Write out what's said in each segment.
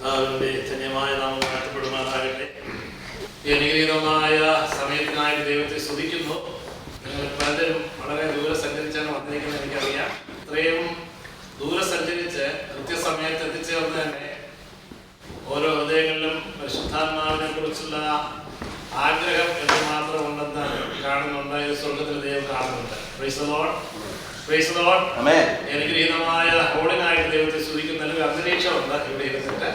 കർത്താവിന്റെ ധന്യമായ നാമം വാഴ്ത്തപ്പെടുമാറാകട്ടെ. ഈ അനുഗ്രഹീതമായ സമയത്തിനായി ദൈവത്തെ സ്തുതിക്കുന്നു. നിങ്ങൾ പലരും വളരെ ദൂരെ സഞ്ചരിച്ചാണ് വന്നിരിക്കുന്നത് എനിക്കറിയാം. ഇത്രയും ദൂരെ സഞ്ചരിച്ച് കൃത്യസമയത്ത് എത്തിച്ചേർന്ന് തന്നെ ഓരോ ഹൃദയങ്ങളിലും പരിശുദ്ധാത്മാവിനെ കുറിച്ചുള്ള ആഗ്രഹം എന്തുമാത്രം ഉണ്ടെന്ന് കാണുന്നുണ്ട്. ഇത് സ്വർഗത്തിൽ ദൈവം കാണുന്നുണ്ട്. Praise the Lord, praise the Lord. അനുഗ്രഹീതമായ ഹോളിനായിട്ട് ദൈവത്തെ സ്തുതിക്കുന്ന നല്ലൊരു അന്തരീക്ഷമുണ്ട് ഇവിടെ ഇരുന്നിട്ട്.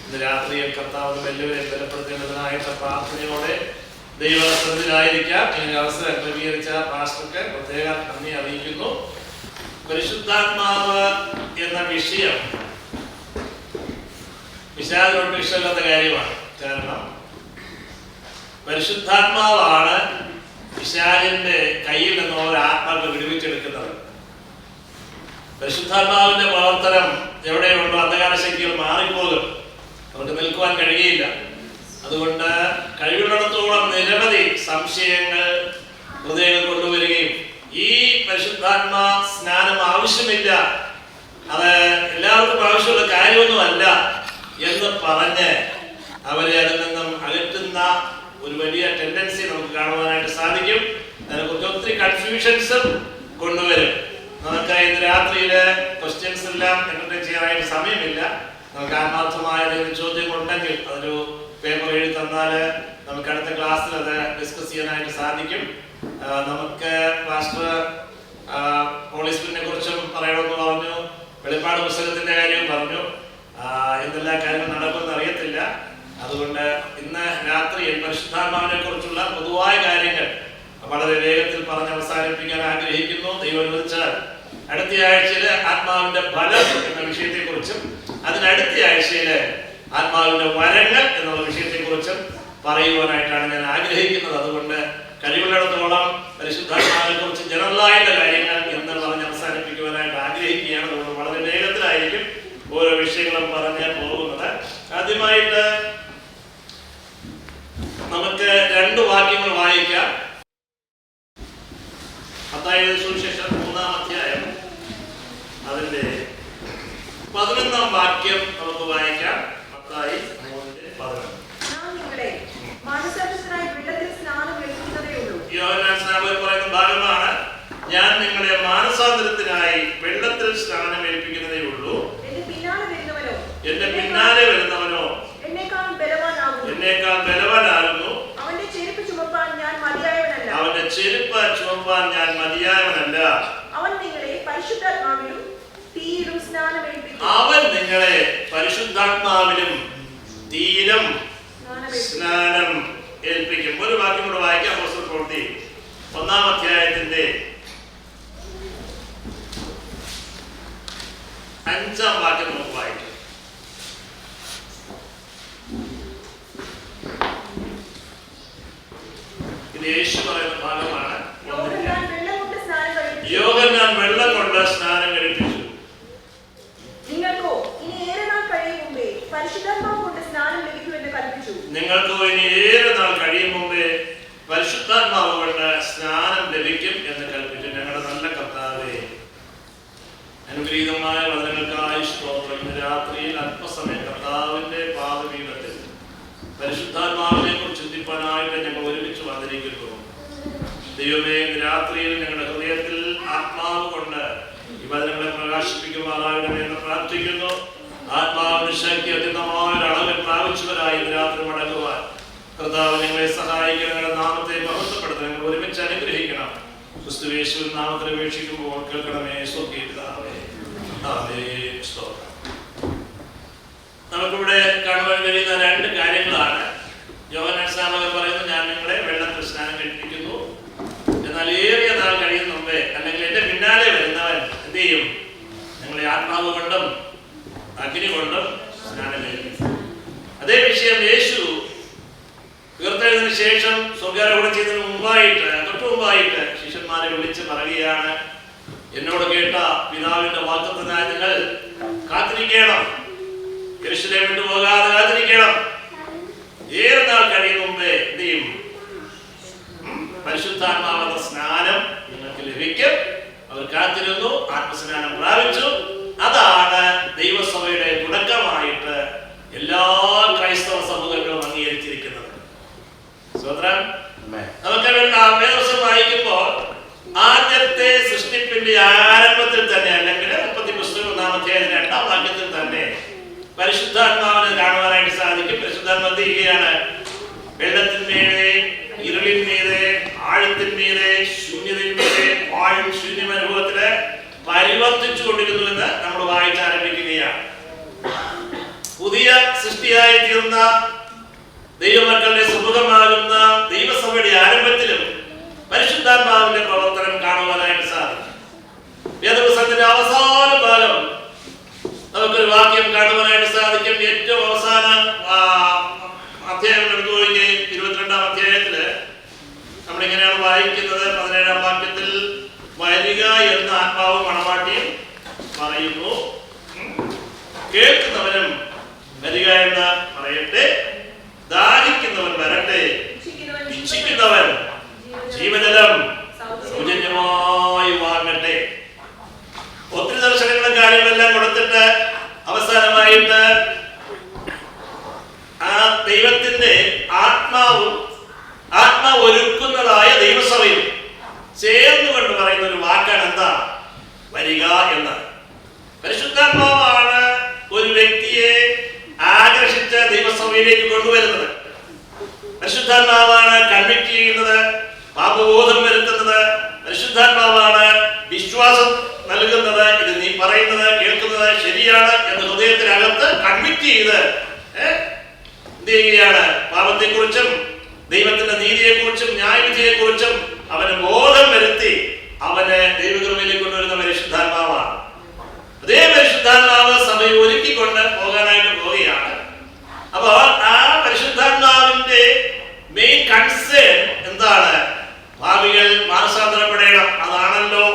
ഇന്ന് രാത്രിയിൽ കർത്താവ് എല്ലാവരെയും ബലപ്പെടുത്തേണ്ടതിനായിട്ട് പ്രാർത്ഥനയോടെ ദൈവത്തിലായിരിക്കാം. ഇങ്ങനെ അവസരം ക്രമീകരിച്ച പാസ്റ്റർക്ക് പ്രത്യേക നന്ദി അറിയിക്കുന്നു. പരിശുദ്ധാത്മാവ് എന്ന വിഷയം വിശാലമായിട്ട് ഇഷ്ടമില്ലാത്ത കാര്യമാണ്. കാരണം പരിശുദ്ധാത്മാവാണ് വിശാലിന്റെ കയ്യിൽ നിന്ന് ഓരോ ആത്മാക്കൾ വിടുവിച്ചെടുക്കുന്നത്. പരിശുദ്ധാത്മാവിന്റെ പ്രവർത്തനം എവിടെയുണ്ടോ അന്ധകാര ശക്തികൾ മാറിപ്പോകും, അവർക്ക് നിൽക്കുവാൻ കഴിയില്ല. അതുകൊണ്ട് കഴിവുള്ളിടത്തോളം നിരവധി സംശയങ്ങൾ ഹൃദയങ്ങൾ കൊണ്ടുവരികയും ഈ പരിശുദ്ധാത്മാ സ്നാനം ആവശ്യമില്ല, അത് എല്ലാവർക്കും ആവശ്യമുള്ള കാര്യമൊന്നുമല്ല എന്ന് പറഞ്ഞ് അവരെ അതിൽ നിന്നും അകറ്റുന്ന ഒരു വലിയ ടെൻഡൻസി നമുക്ക് കാണുവാനായിട്ട് സാധിക്കും. അതിനെക്കുറിച്ച് ഒത്തിരി കൺഫ്യൂഷൻസും കൊണ്ടുവരും. നമുക്ക് ഇന്ന് രാത്രിയില് ക്വസ്റ്റ്യൻസ് എല്ലാം എന്റർടൈൻ ചെയ്യാനായിട്ട് സമയമില്ല. നമുക്ക് ആത്മാർത്ഥമായ ചോദ്യങ്ങൾ ഉണ്ടെങ്കിൽ അതൊരു പേപ്പർ എഴുതി തന്നാല് നമുക്ക് അടുത്ത ക്ലാസ്സിൽ അത് ഡിസ്കസ് ചെയ്യാനായിട്ട് സാധിക്കും. നമുക്ക് പാസ്റ്റർ ഹോളി സ്പിരിറ്റിനെ കുറിച്ചും പറയണമെന്ന് പറഞ്ഞു, വെളിപ്പാട് പുസ്തകത്തിന്റെ കാര്യവും പറഞ്ഞു. എന്തെല്ലാം കാര്യങ്ങൾ നടക്കുമെന്ന് അറിയത്തില്ല. അതുകൊണ്ട് ഇന്ന് രാത്രിയിൽ പരിശുദ്ധാത്മാവിനെ കുറിച്ചുള്ള പൊതുവായ കാര്യങ്ങൾ വളരെ വേഗത്തിൽ പറഞ്ഞ് അവസാനിപ്പിക്കാൻ ആഗ്രഹിക്കുന്നു. ദൈവം അനുവദിച്ചാൽ അടുത്ത ആഴ്ചയില് ആത്മാവിന്റെ ഫലം എന്ന വിഷയത്തെ കുറിച്ചും അതിനടുത്ത ആഴ്ചയില് ആത്മാവിന്റെ വരങ്ങൾ എന്നുള്ള വിഷയത്തെ കുറിച്ചും പറയുവാനായിട്ടാണ് ഞാൻ ആഗ്രഹിക്കുന്നത്. അതുകൊണ്ട് കഴിവുള്ളിടത്തോളം പരിശുദ്ധാത്മാവിനെ കുറിച്ച് ജനറലായിട്ടുള്ള കാര്യങ്ങൾ എന്ന് പറഞ്ഞ് അവസാനിപ്പിക്കുവാനായിട്ട് ആഗ്രഹിക്കുകയാണ്. അതുകൊണ്ട് വളരെ വേഗത്തിലായിരിക്കും ഓരോ വിഷയങ്ങളും പറഞ്ഞ് പോകുന്നത്. ആദ്യമായിട്ട് നമുക്ക് 2 വാക്യങ്ങൾ വായിക്കാം. മത്തായിയുടെ സുവിശേഷം 3-ാം അധ്യായം അതിന്റെ 11-ാം വാക്യം നമുക്ക് വായിക്കാം. മത്തായി 3:11. യോഹന്നാൻ സ്നാപകൻ പറയുന്ന ഭാഗമാണ്, ഞാൻ നിങ്ങളെ മാനസാന്തരത്തിനായി വെള്ളത്തിൽ സ്നാനം ഏൽപ്പിക്കുന്നതേ ഉള്ളൂ. എന്റെ പിന്നാലെ വരുന്നവനോ എന്നേക്കാൾ ബലവാനാകുന്നു. അവന്റെ ചെരുപ്പ് ചുമപ്പാൻ ഞാൻ മതിയായവനല്ല. അവൻ നിങ്ങളെ പരിശുദ്ധാത്മാവിലും തീയിലും സ്നാനം ഏൽപ്പിക്കും. ഒരു വാക്യം കൂടെ വായിക്കാം. അപ്പോസ്തല പ്രവൃത്തി 1-ാം അധ്യായത്തിന്റെ 5-ാം വാക്യം നമുക്ക് വായിക്കാം. ഇത് യേശു പറയുന്ന ഭാഗമാണ്. യോഹന്നാൻ വെള്ളം കൊണ്ട് സ്നാനം കഴിപ്പിച്ചു. നിങ്ങൾക്കോ ഇനി ഏറെ നാൾ കഴിയും മുമ്പേ പരിശുദ്ധാത്മാവ് കൊണ്ട് സ്നാനം ലഭിക്കും എന്ന് കൽപ്പിച്ചു. ഞങ്ങളുടെ നല്ല കർത്താവേ, അനുഗ്രഹീതമായ വചനങ്ങൾക്കായി സ്തോത്രം. ഇന്ന് രാത്രിയിൽ അല്പസമയം കർത്താവിന്റെ പാദപീഠത്തിൽ പരിശുദ്ധാത്മാവിനെ കുറിച്ച് ചിന്തിപ്പാനായിട്ട് ഞങ്ങൾ ഒരുമിച്ച് വന്നിരിക്കുന്നു. ദൈവമേ, രാത്രിയിൽ ഞങ്ങളുടെ ഹൃദയത്തിൽ ആത്മാവ് കൊണ്ട് ഈ വചനങ്ങളെ പ്രകാശിപ്പിക്കുവാനാകണമേ എന്ന് പ്രാർത്ഥിക്കുന്നു. ആത്മാവിന്റെ ശക്തി അത്യന്തമായ അളവിൽ പ്രാപിച്ചവരായി രാത്രി മടങ്ങുവാൻ കർത്താവ് ഞങ്ങളെ സഹായിക്കണം. ഞങ്ങളുടെ നാമത്തെ മഹത്വപ്പെടുത്തണം. ഞങ്ങൾ ഒരുമിച്ച് അനുഗ്രഹിക്കണം. ക്രിസ്തുയേശുവിൻ നാമത്തിൽ അപേക്ഷിക്കുമ്പോൾ കേൾക്കണമേ. സ്വർഗ്ഗീയ പിതാവേ, ആമേൻ. സ്തോത്രം. നമുക്കിവിടെ കാണുവാൻ കഴിയുന്ന 2 കാര്യങ്ങളാണ്. യോഹന്നാൻ സ്നാപകൻ പറയുന്നു, ഞാൻ നിങ്ങളെ വെള്ളത്തിൽ സ്നാനം കഴിപ്പിക്കുന്നു. എന്നാൽ ഏറിയ നാൾ കഴിയുന്ന മുമ്പേ, അല്ലെങ്കിൽ എന്റെ പിന്നാലെ വരുന്നവൻ എന്ത് ചെയ്യും? നിങ്ങളെ ആത്മാവ് കൊണ്ടും അഗ്നി കൊണ്ടും സ്നാനം കഴിപ്പിക്കും. അതേ വിഷയം യേശു ഉയർത്തെഴുന്നതിന് ശേഷം സ്വർഗ്ഗാരോഹണം ചെയ്തതിന് തൊട്ടു മുമ്പായിട്ട് ശിഷ്യന്മാരെ വിളിച്ച് പറയുകയാണ്, എന്നോട് കേട്ട പിതാവിന്റെ വാഗ്ദത്തത്തിനായി നിങ്ങൾ കാത്തിരിക്കണം. യെരൂശലേം വിട്ടു പോകാതെ കാത്തിരിക്കണം. ഏറെ നാൾ കഴിയും മുമ്പേ എന്ത് ചെയ്യും? പരിശുദ്ധാത്മാവെന്ന സ്നാനം നിങ്ങൾക്ക് ലഭിക്കും. അവർ കാത്തിരുന്നു, ആത്മസ്നാനം പ്രാപിച്ചു. അതാണ് ദൈവസഭയുടെ തുടക്കമായിട്ട് എല്ലാ നമുക്ക് വേദപുസ്തകം വായിക്കുമ്പോൾ ആദ്യത്തെ സൃഷ്ടിപ്പിന്റെ ആരംഭത്തിൽ തന്നെ, അല്ലെങ്കിൽ 31 2-ാം വാക്യത്തിൽ തന്നെ പരിശുദ്ധാത്മാവിനെ കാണുവാനായിട്ട് സാധിക്കും. പരിശുദ്ധാത്മാവ് ചെയ്യുകയാണ്, വെള്ളത്തിന്മീതെ, ഇരുളിന്മീതെ, ആഴത്തിന്മീതെ, ശൂന്യതന്മീതെ, ആഴും ശൂന്യമനുഭവത്തില് പരിവർത്തിച്ചു കൊണ്ടിരുന്നുവെന്ന് നമ്മൾ വായിച്ചാരംഭിക്കുകയാണ്. പുതിയ സൃഷ്ടിയായി തീർന്ന ദൈവമക്കളുടെ സുമുഖമാകുന്ന ദൈവസഭയുടെ ആരംഭത്തിലും പരിശുദ്ധാത്മാവിന്റെ പ്രവർത്തനം കാണുവാനായിട്ട് സാധിക്കും. വേദപുസ്തകത്തിന്റെ അവസാന ഭാഗം നമുക്കൊരു വാക്യം കാണുവാനായിട്ട് സാധിക്കും. ഏറ്റവും അവസാന അധ്യായം എടുത്തു കഴിഞ്ഞ് 22-ാം അധ്യായത്തില് നമ്മളിങ്ങനെയാണ് വായിക്കുന്നത്. 17-ാം വാക്യത്തിൽ വരിക എന്ന ആത്മാവ് മണവാട്ടിയും പറയുന്നു, കേൾക്കുന്നവനും വരിക എന്ന് പറയട്ടെ, ദാഹിക്കുന്നവൻ വരട്ടെ, ഇച്ഛിക്കുന്നവൻ ജീവജലം സൗജന്യമായി വാങ്ങട്ടെ. ഒത്തിരി ദർശനങ്ങളും കാര്യങ്ങളെല്ലാം കൊടുത്തിട്ട് അവസാനമായിട്ട് ആ ദൈവത്തിന്റെ ആത്മാവ് ഒരുക്കുന്നതായ ദൈവസഭയും ചേർന്നുകൊണ്ട് പറയുന്ന ഒരു വാക്കാണ് എന്താ? വരിക എന്ന്. പരിശുദ്ധാത്മാവാണ് ഒരു വ്യക്തിയെ ആകർഷിച്ച് ദൈവസഭയിലേക്ക് കൊണ്ടുവരുന്നത്. പരിശുദ്ധാത്മാവാണ് കൺവിക്ട് ചെയ്യുന്നത്, പാപബോധം വരുത്തുന്നത്. പരിശുദ്ധാത്മാവാണ് വിശ്വാസം നൽകുന്നത്. ഇത് നീ പറയുന്നത് കേൾക്കുന്നത് ശരിയാണ് എന്ന് ഹൃദയത്തിനകത്ത് കൺവിക്ട് ചെയ്ത് എന്ത് ചെയ്യുകയാണ്? പാപത്തെക്കുറിച്ചും ദൈവത്തിന്റെ നീതിയെക്കുറിച്ചും ന്യായവിധിയെക്കുറിച്ചും അവന് ബോധം വരുത്തി അവന് ദൈവകൃപയിലേക്ക് കൊണ്ടുവരുന്ന പരിശുദ്ധാത്മാവാണ്. അതേ പരിശുദ്ധാത്മാവ് സഭയെ ഒരുക്കിക്കൊണ്ട് പോകാനായിട്ട് പോവുകയാണ്. അപ്പോൾ ആ പരിശുദ്ധാത്മാവിന്റെ മെയിൻ കൺസേൺ എന്താണ്? ഭാവികൾ മാനസാന്തരപ്പെടണം. അതാണല്ലോ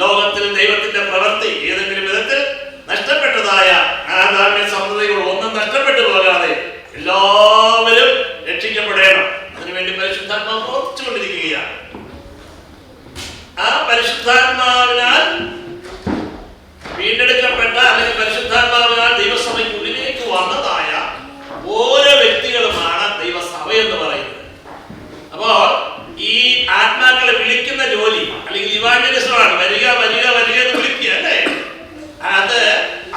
ലോകത്തിൽ ദൈവത്തിന്റെ പ്രവൃത്തി. ഏതെങ്കിലും വിധത്തിൽ നഷ്ടപ്പെട്ടതായ ആദാമ്യ സന്തതികൾ ഒന്നും നഷ്ടപ്പെട്ടു പോകാതെ എല്ലാവരും രക്ഷിക്കപ്പെടണം. അതിനുവേണ്ടി പരിശുദ്ധാത്മാവ് പ്രവർത്തിച്ചുകൊണ്ടിരിക്കുകയാണ്. ആ പരിശുദ്ധാത്മാവിനാൽ വീണ്ടെടുക്കപ്പെട്ട, അല്ലെങ്കിൽ പരിശുദ്ധാത്മാവിനാൽ ദൈവസഭയ്ക്കുള്ളിലേക്ക് വന്നതായ ഓരോ വ്യക്തികളുമാണ് ദൈവസഭ എന്ന് പറയുന്നത്. അപ്പോ ഈ ആത്മാക്കളെ വിളിക്കുന്ന ജോലി, അല്ലെങ്കിൽ ഇവാഞ്ചലിസമാണ്. വരിക വരിക വരിക എന്ന് വിളിക്കുക അല്ലേ? അത്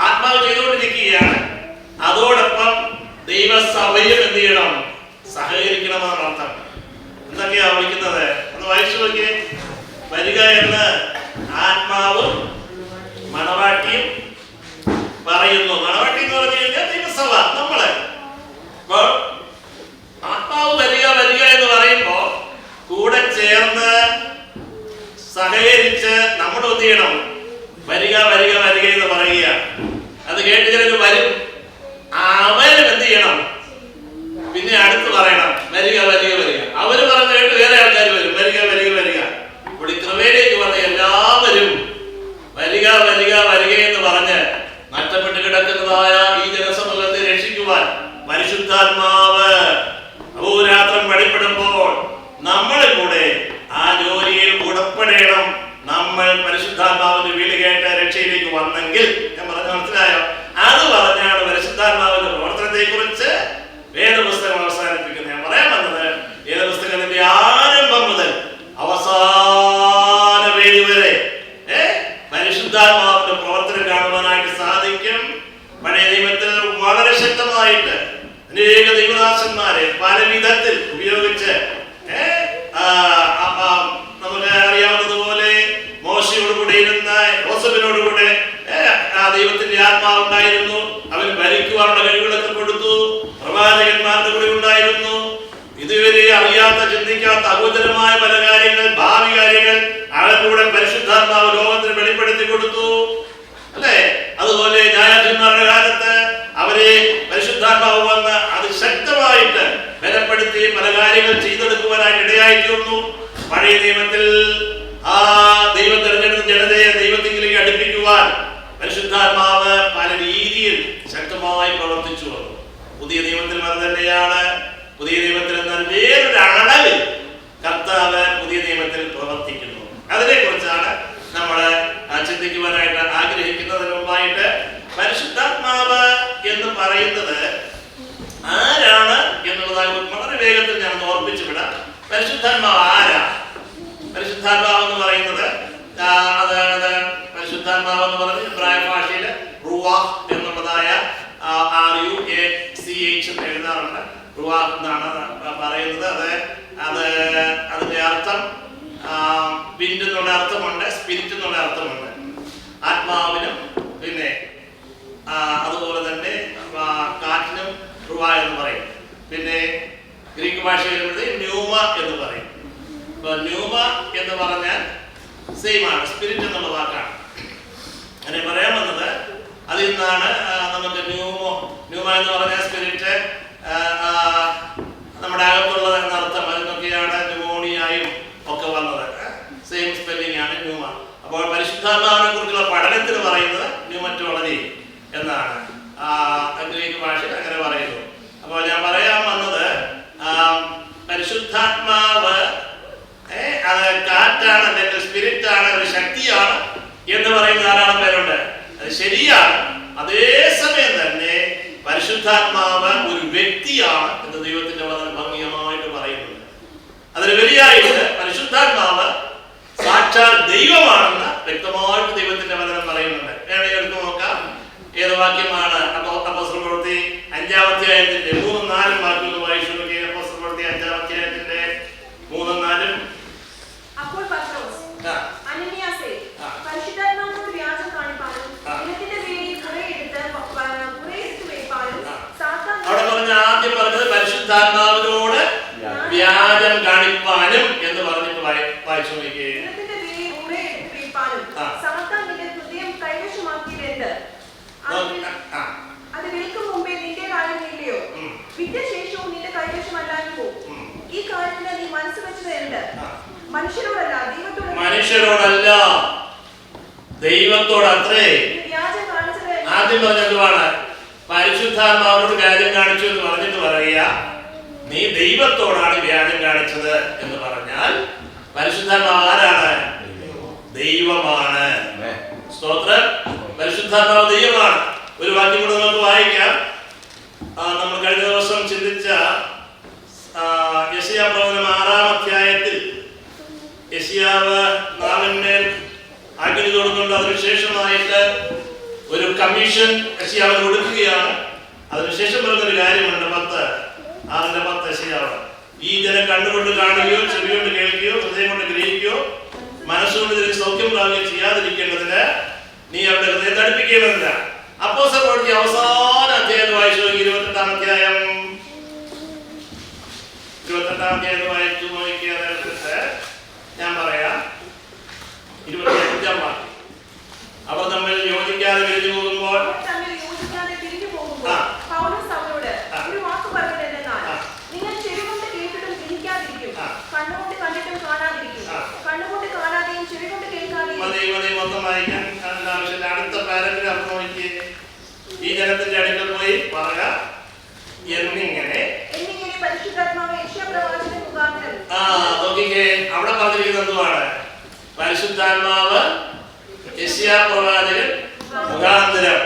ആത്മാവ് ചെയ്തുകൊണ്ടിരിക്കുകയാണ്. അതോടൊപ്പം ദൈവസഭയും എന്ത് ചെയ്യണം? സഹകരിക്കണമെന്നാണ് അർത്ഥം. എന്തൊക്കെയാ വിളിക്കുന്നത്? ഒന്ന് വായിച്ചു നോക്കിയേ. വരിക എന്ന് ആത്മാവും മണവാട്ടിയും പറയുന്നു. മണവാട്ടി എന്ന് പറഞ്ഞു കഴിഞ്ഞാൽ ദൈവസഭ, നമ്മള്. അപ്പോൾ ആത്മാവ് വരിക വരിക എന്ന് പറയുമ്പോ കൂടെ ചേർന്ന് സഹകരിച്ച് നമ്മൾ എന്ത് ചെയ്യണം? വരിക വരിക വരിക എന്ന് പറയുക. അത് കേട്ട് ചിലർ വരും, അവരും എന്ത് ചെയ്യണം? പിന്നെ അടുത്ത് പറയണം വരിക വരിക വരിക. അവര് പറഞ്ഞു കേട്ട് വേറെ ആൾക്കാർ വരും, വരിക വരിക വരിക. ഇവിടെ കൃപയിലേക്ക് വന്ന എല്ലാവരും വരിക വരിക വരിക എന്ന് പറഞ്ഞ് നഷ്ടപ്പെട്ട് കിടക്കുന്നതായ ഈ ജനസമൂഹത്തെ രക്ഷിക്കുവാൻ പരിശുദ്ധാത്മാവ് അഹോരാത്രം വെളിപ്പെടുമ്പോൾ നമ്മൾ കൂടെ ആ ജോലിയിൽ ഉടപ്പെടണം. നമ്മൾ പരിശുദ്ധാത്മാവിന്റെ വിളി കേട്ട് രക്ഷയിലേക്ക് വന്നെങ്കിൽ, ഞാൻ പറഞ്ഞ മനസ്സിലായോ? അത് പറഞ്ഞാണ് പരിശുദ്ധാത്മാവിന്റെ പ്രവർത്തനത്തെ കുറിച്ച് വേദപുസ്തകം അവസാനിപ്പിക്കുന്നത്. ഞാൻ പറയാൻ വന്നത് വേദപുസ്തകത്തിന്റെ ആരംഭം മുതൽ അവസാന പേജ് വരെ പരിശുദ്ധാത്മാവിന്റെ പ്രവർത്തനം കാണുവാനായിട്ട് സാധിക്കും. പഴയ നിയമത്തിൽ വളരെ ശക്തമായിട്ട് അനേക ദൈവദാസന്മാരെ പല വിധത്തിൽ ഉപയോഗിച്ച് നമുക്ക് അറിയാവുന്നതുപോലെ മോശയോടുകൂടെ ഇരുന്ന യോസേഫിനോടുകൂടെ ആ ദൈവത്തിന്റെ ആത്മാവുണ്ടായിരുന്നു. അവൻ ഭരിക്കുവാനുള്ള കഴിവുകളൊക്കെ കൊടുത്തു. പ്രവാചകന്മാരുടെ കൂടെ ഉണ്ടായിരുന്നു. ഇതുവരെ അറിയാത്ത, ചിന്തിക്കാത്ത അഗോചരമായ പല കാര്യങ്ങൾ, ഭാവി കാര്യങ്ങൾ അവരുടെ പരിശുദ്ധാത്മാവ് ലോകത്തിന് വെളിപ്പെടുത്തി കൊടുത്തു അല്ലെ? അതുപോലെ ന്യായാധിപന്മാരുടെ കാലത്ത് അവരെ പരിശുദ്ധാത്മാവ് വന്ന് അതിശക്തമായിട്ട് ബലപ്പെടുത്തി പല കാര്യങ്ങൾ ചെയ്തെടുക്കുവാനായിട്ട് ഇടയായിത്തീർന്നു. പഴയ നിയമത്തിൽ ആ ദൈവം തെരഞ്ഞെടുത്ത ജനതയെ ദൈവത്തിലേക്ക് അടുപ്പിക്കുവാൻ പരിശുദ്ധാത്മാവ് പല രീതിയിൽ ശക്തമായി പ്രവർത്തിച്ചു വന്നു. പുതിയ നിയമത്തിൽ അത് തന്നെയാണ്. പുതിയ നിയമത്തിൽ എന്നാൽ വേറൊരു അളവിൽ കർത്താവ് പുതിയ നിയമത്തിൽ പ്രവർത്തിക്കുന്നു. അതിനെ കുറിച്ചാണ് നമ്മൾ ചിന്തിക്കുവാനായിട്ട് ആഗ്രഹിക്കുന്നതിന് മുമ്പായിട്ട് പരിശുദ്ധാത്മാവ് എന്ന് പറയുന്നത് ആരാണ് എന്നുള്ളത് വളരെ വേഗത്തിൽ ഞാൻ ഓർപ്പിച്ചു വിടാം. പരിശുദ്ധാത്മാവ് ആരാ? പരിശുദ്ധാത്മാവ് എന്ന് പറയുന്നത് പരിശുദ്ധാത്മാവ് എന്ന് പറഞ്ഞ് ഇബ്രായ ഭാഷയിൽ റുവാഹ് എന്നുള്ളതായ RUACH എന്ന് എഴുതാറുണ്ട്. റുവാഹ് എന്നാണ് പറയുന്നത്. അതിന്റെ അർത്ഥം വിൻഡ് എന്നുള്ള അർത്ഥമുണ്ട്, സ്പിരിറ്റ് എന്നുള്ള അർത്ഥമുണ്ട്. ആത്മാവിനും പിന്നെ അതുപോലെ തന്നെ കാറ്റിനും റുവ എന്ന് പറയും. പിന്നെ ഗ്രീക്ക് ഭാഷയിൽ ന്യൂമ എന്ന് പറയും. ന്യൂമ എന്ന് പറഞ്ഞാൽ സെയിം ആണ്, സ്പിരിറ്റ് എന്നുള്ള വാക്കാണ്. അങ്ങനെ പറയാൻ വന്നത് അതിൽ നിന്നാണ് നമുക്ക് ന്യൂമ എന്ന് പറഞ്ഞ സ്പിരിറ്റ് നമ്മുടെ അകത്തുള്ളത് എന്നർത്ഥം. അതിനൊക്കെയാണ് ന്യൂമോണിയായും ഒക്കെ വന്നത്. സെയിം സ്പെല്ലിംഗ് ആണ് ന്യൂമ. അപ്പോൾ പരിശുദ്ധാത്മാവിനെ കുറിച്ചുള്ള പഠനത്തിന് പറയുന്നത് ന്യൂമറ്റോളജി എന്നാണ് ഗ്രീക്ക് ഭാഷയിൽ അങ്ങനെ പറയുന്നു. അപ്പോൾ ഞാൻ പറയാൻ വന്നത് പരിശുദ്ധാത്മാവ് അത് കാറ്റാണ്, അല്ലെങ്കിൽ സ്പിരിറ്റ് ആണ്, ഒരു ശക്തിയാണ് എന്ന് പറയുന്ന ധാരാളം പേരുണ്ട്. അത് ശരിയാണ്. അതേസമയം തന്നെ പരിശുദ്ധാത്മാവ് ഒരു വ്യക്തിയാണ് എന്ന് ദൈവത്തിന്റെ വചനം ഭംഗിയായിട്ട് പറയുന്നുണ്ട്. അതിന് വലിയായിട്ട് പരിശുദ്ധാത്മാവ് സാക്ഷാൽ ദൈവമാണെന്ന് വ്യക്തമായിട്ട് ദൈവത്തിന്റെ വചനം പറയുന്നുണ്ട്. വേണമെങ്കിൽ എടുത്തു നോക്കാം. ഏത് വാക്യമാണ്? അപ്പോസ്തല പ്രവൃത്തി 5-ാം അധ്യായത്തിന്റെ 3-4 വാക്യങ്ങൾ വായിച്ചു നോക്കിയ. അപ്പോസ്തല പ്രവൃത്തി 5-ാം അധ്യായത്തിന്റെ 3-4. അപ്പോൾ പത്രോസ് അനനിയാസേ, പരിശുദ്ധാത്മാവിനോട് വ്യാജം കാണിപ്പാനും ദൈവത്തിന്റെ വേണ്ടി കുറെയെടുത്ത് വെയ്പ്പാനും സാത്താൻ. അവിടെ ആദ്യം പറഞ്ഞത് പരിശുദ്ധാത്മാവിനോട് വ്യാജം കാണിപ്പാനും എന്ന് പറഞ്ഞിട്ട് വായിച്ചു നോക്കിയേ. അത് വിൽക്കും മുമ്പേ നിന്റെ കാര്യമില്ലയോ? വിറ്റ ശേഷവും നിന്റെ കൈവശമല്ലാഞ്ഞു. ഈ കാര്യത്തിന് നീ മനസ്സ് വെച്ചത് എന്ത്? മനുഷ്യരോടല്ല ദൈവത്തോടത്രേ വ്യാജം കാണിച്ചത്. ആദ്യം പറഞ്ഞതുമാണ് പരിശുദ്ധാത്മാവിനോട് വ്യാജം കാണിച്ചു എന്ന് പറഞ്ഞിട്ട് പറയുക നീ ദൈവത്തോടാണ് വ്യാജം കാണിച്ചത് എന്ന് പറഞ്ഞാൽ പരിശുദ്ധാത്മാവ് ആരാണ്? ദൈവമാണ്. സ്തോത്രം. പരിശുദ്ധാത്മാവ് ദൈവമാണ്. ഒരു വാക്യം കൂടെ നമുക്ക് വായിക്കാം. നമ്മൾ കഴിഞ്ഞ ദിവസം ചിന്തിച്ച യെശയ്യാ പ്രവചനം 6-ാം അധ്യായത്തിൽ യെശയ്യാവ് നാവിന്മേൽ അഗ്നി തൊടുന്നുണ്ട്. അതിനുശേഷമായിട്ട് ഒരു കമ്മീഷൻ യെശയ്യാവിന് കൊടുക്കുകയാണ്. അതിനുശേഷം പറയുന്നൊരു കാര്യമുണ്ട്. 6:10 യെശയ്യാവ്, ഈ ജനം കണ്ണുകൊണ്ട് കാണുകയോ ചെവി കൊണ്ട് കേൾക്കുകയോ ഹൃദയം കൊണ്ട് ഗ്രഹിക്കുകയോ മനസ്സുകൊണ്ട് ഇതിന് സൗഖ്യം പ്രാപിക്കുകയോ ചെയ്യാതിരിക്കേണ്ടതിന് നീ അവരുടെ ഹൃദയം തടുപ്പിക്കേണ്ടതില്ല. അപ്പോസ്തല പ്രവൃത്തി അവസാന അധ്യായം വായിച്ചു നോക്കി. 28-ാം അധ്യായം വായിച്ചു നോക്കിയത് ഞാൻ പറയാം. 25-ാം വാക്യം. അവർ തമ്മിൽ യോജിക്കാതെ പിരിഞ്ഞു പോകുമ്പോൾ നിങ്ങൾ ചെവി കൊണ്ട് കേട്ടിട്ടും ഗ്രഹിക്കാതിരിക്കും, കണ്ണുകൊണ്ട് കണ്ടിട്ടും കാണാതിരിക്കും, കണ്ണുകൊണ്ട് കാണാതെയും ചെവി കൊണ്ട് കേൾക്കാതെയും. മൊത്തം വായിക്കാൻ ആവശ്യമില്ല. അടുത്ത പാരഗ്രാഫ് നോക്കി. ഈ ജനത്തിന്റെ അടുക്കൽ പോയി പറയുക എന്നിങ്ങനെ പരിശുദ്ധാത്മാവ് യെശയ്യാ പ്രവാചകൻ മുഖാന്തരം. നോക്കിക്കേ, അവിടെ പറഞ്ഞിരിക്കുന്നത് എന്തുവാണ്? പരിശുദ്ധാത്മാവ് യെശയ്യാ പ്രവാചകൻ മുഖാന്തരം.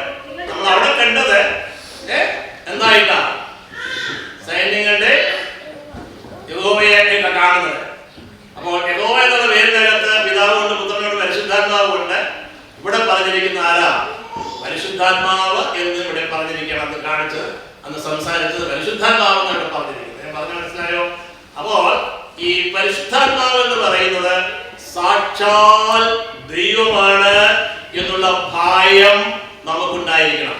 നമ്മൾ അവിടെ കണ്ടത് എന്തായിട്ടാ? സൈന്യങ്ങളുടെ യഹോവയെ കാണുന്നത്. അപ്പോൾ യഹോവ എന്നുള്ള പേരിനകത്ത് പിതാവ് കൊണ്ട് പുത്രനോട് പരിശുദ്ധാത്മാവ് കൊണ്ട് ഇവിടെ പറഞ്ഞിരിക്കുന്ന ആരാ? പരിശുദ്ധാത്മാവ് എന്ന് ഇവിടെ പറഞ്ഞിരിക്കണം. അന്ന് കാണിച്ചത്, അന്ന് സംസാരിച്ചത് പരിശുദ്ധാത്മാവ് എന്നാണ് പറഞ്ഞിരിക്കുന്നത്. ഞാൻ പറഞ്ഞു മനസ്സിലായോ? അപ്പോൾ ഈ പരിശുദ്ധാത്മാവ് എന്ന് പറയുന്നത് സാക്ഷാൽ ദൈവമാണ് എന്നുള്ള ഭയം നമുക്കുണ്ടായിരിക്കണം.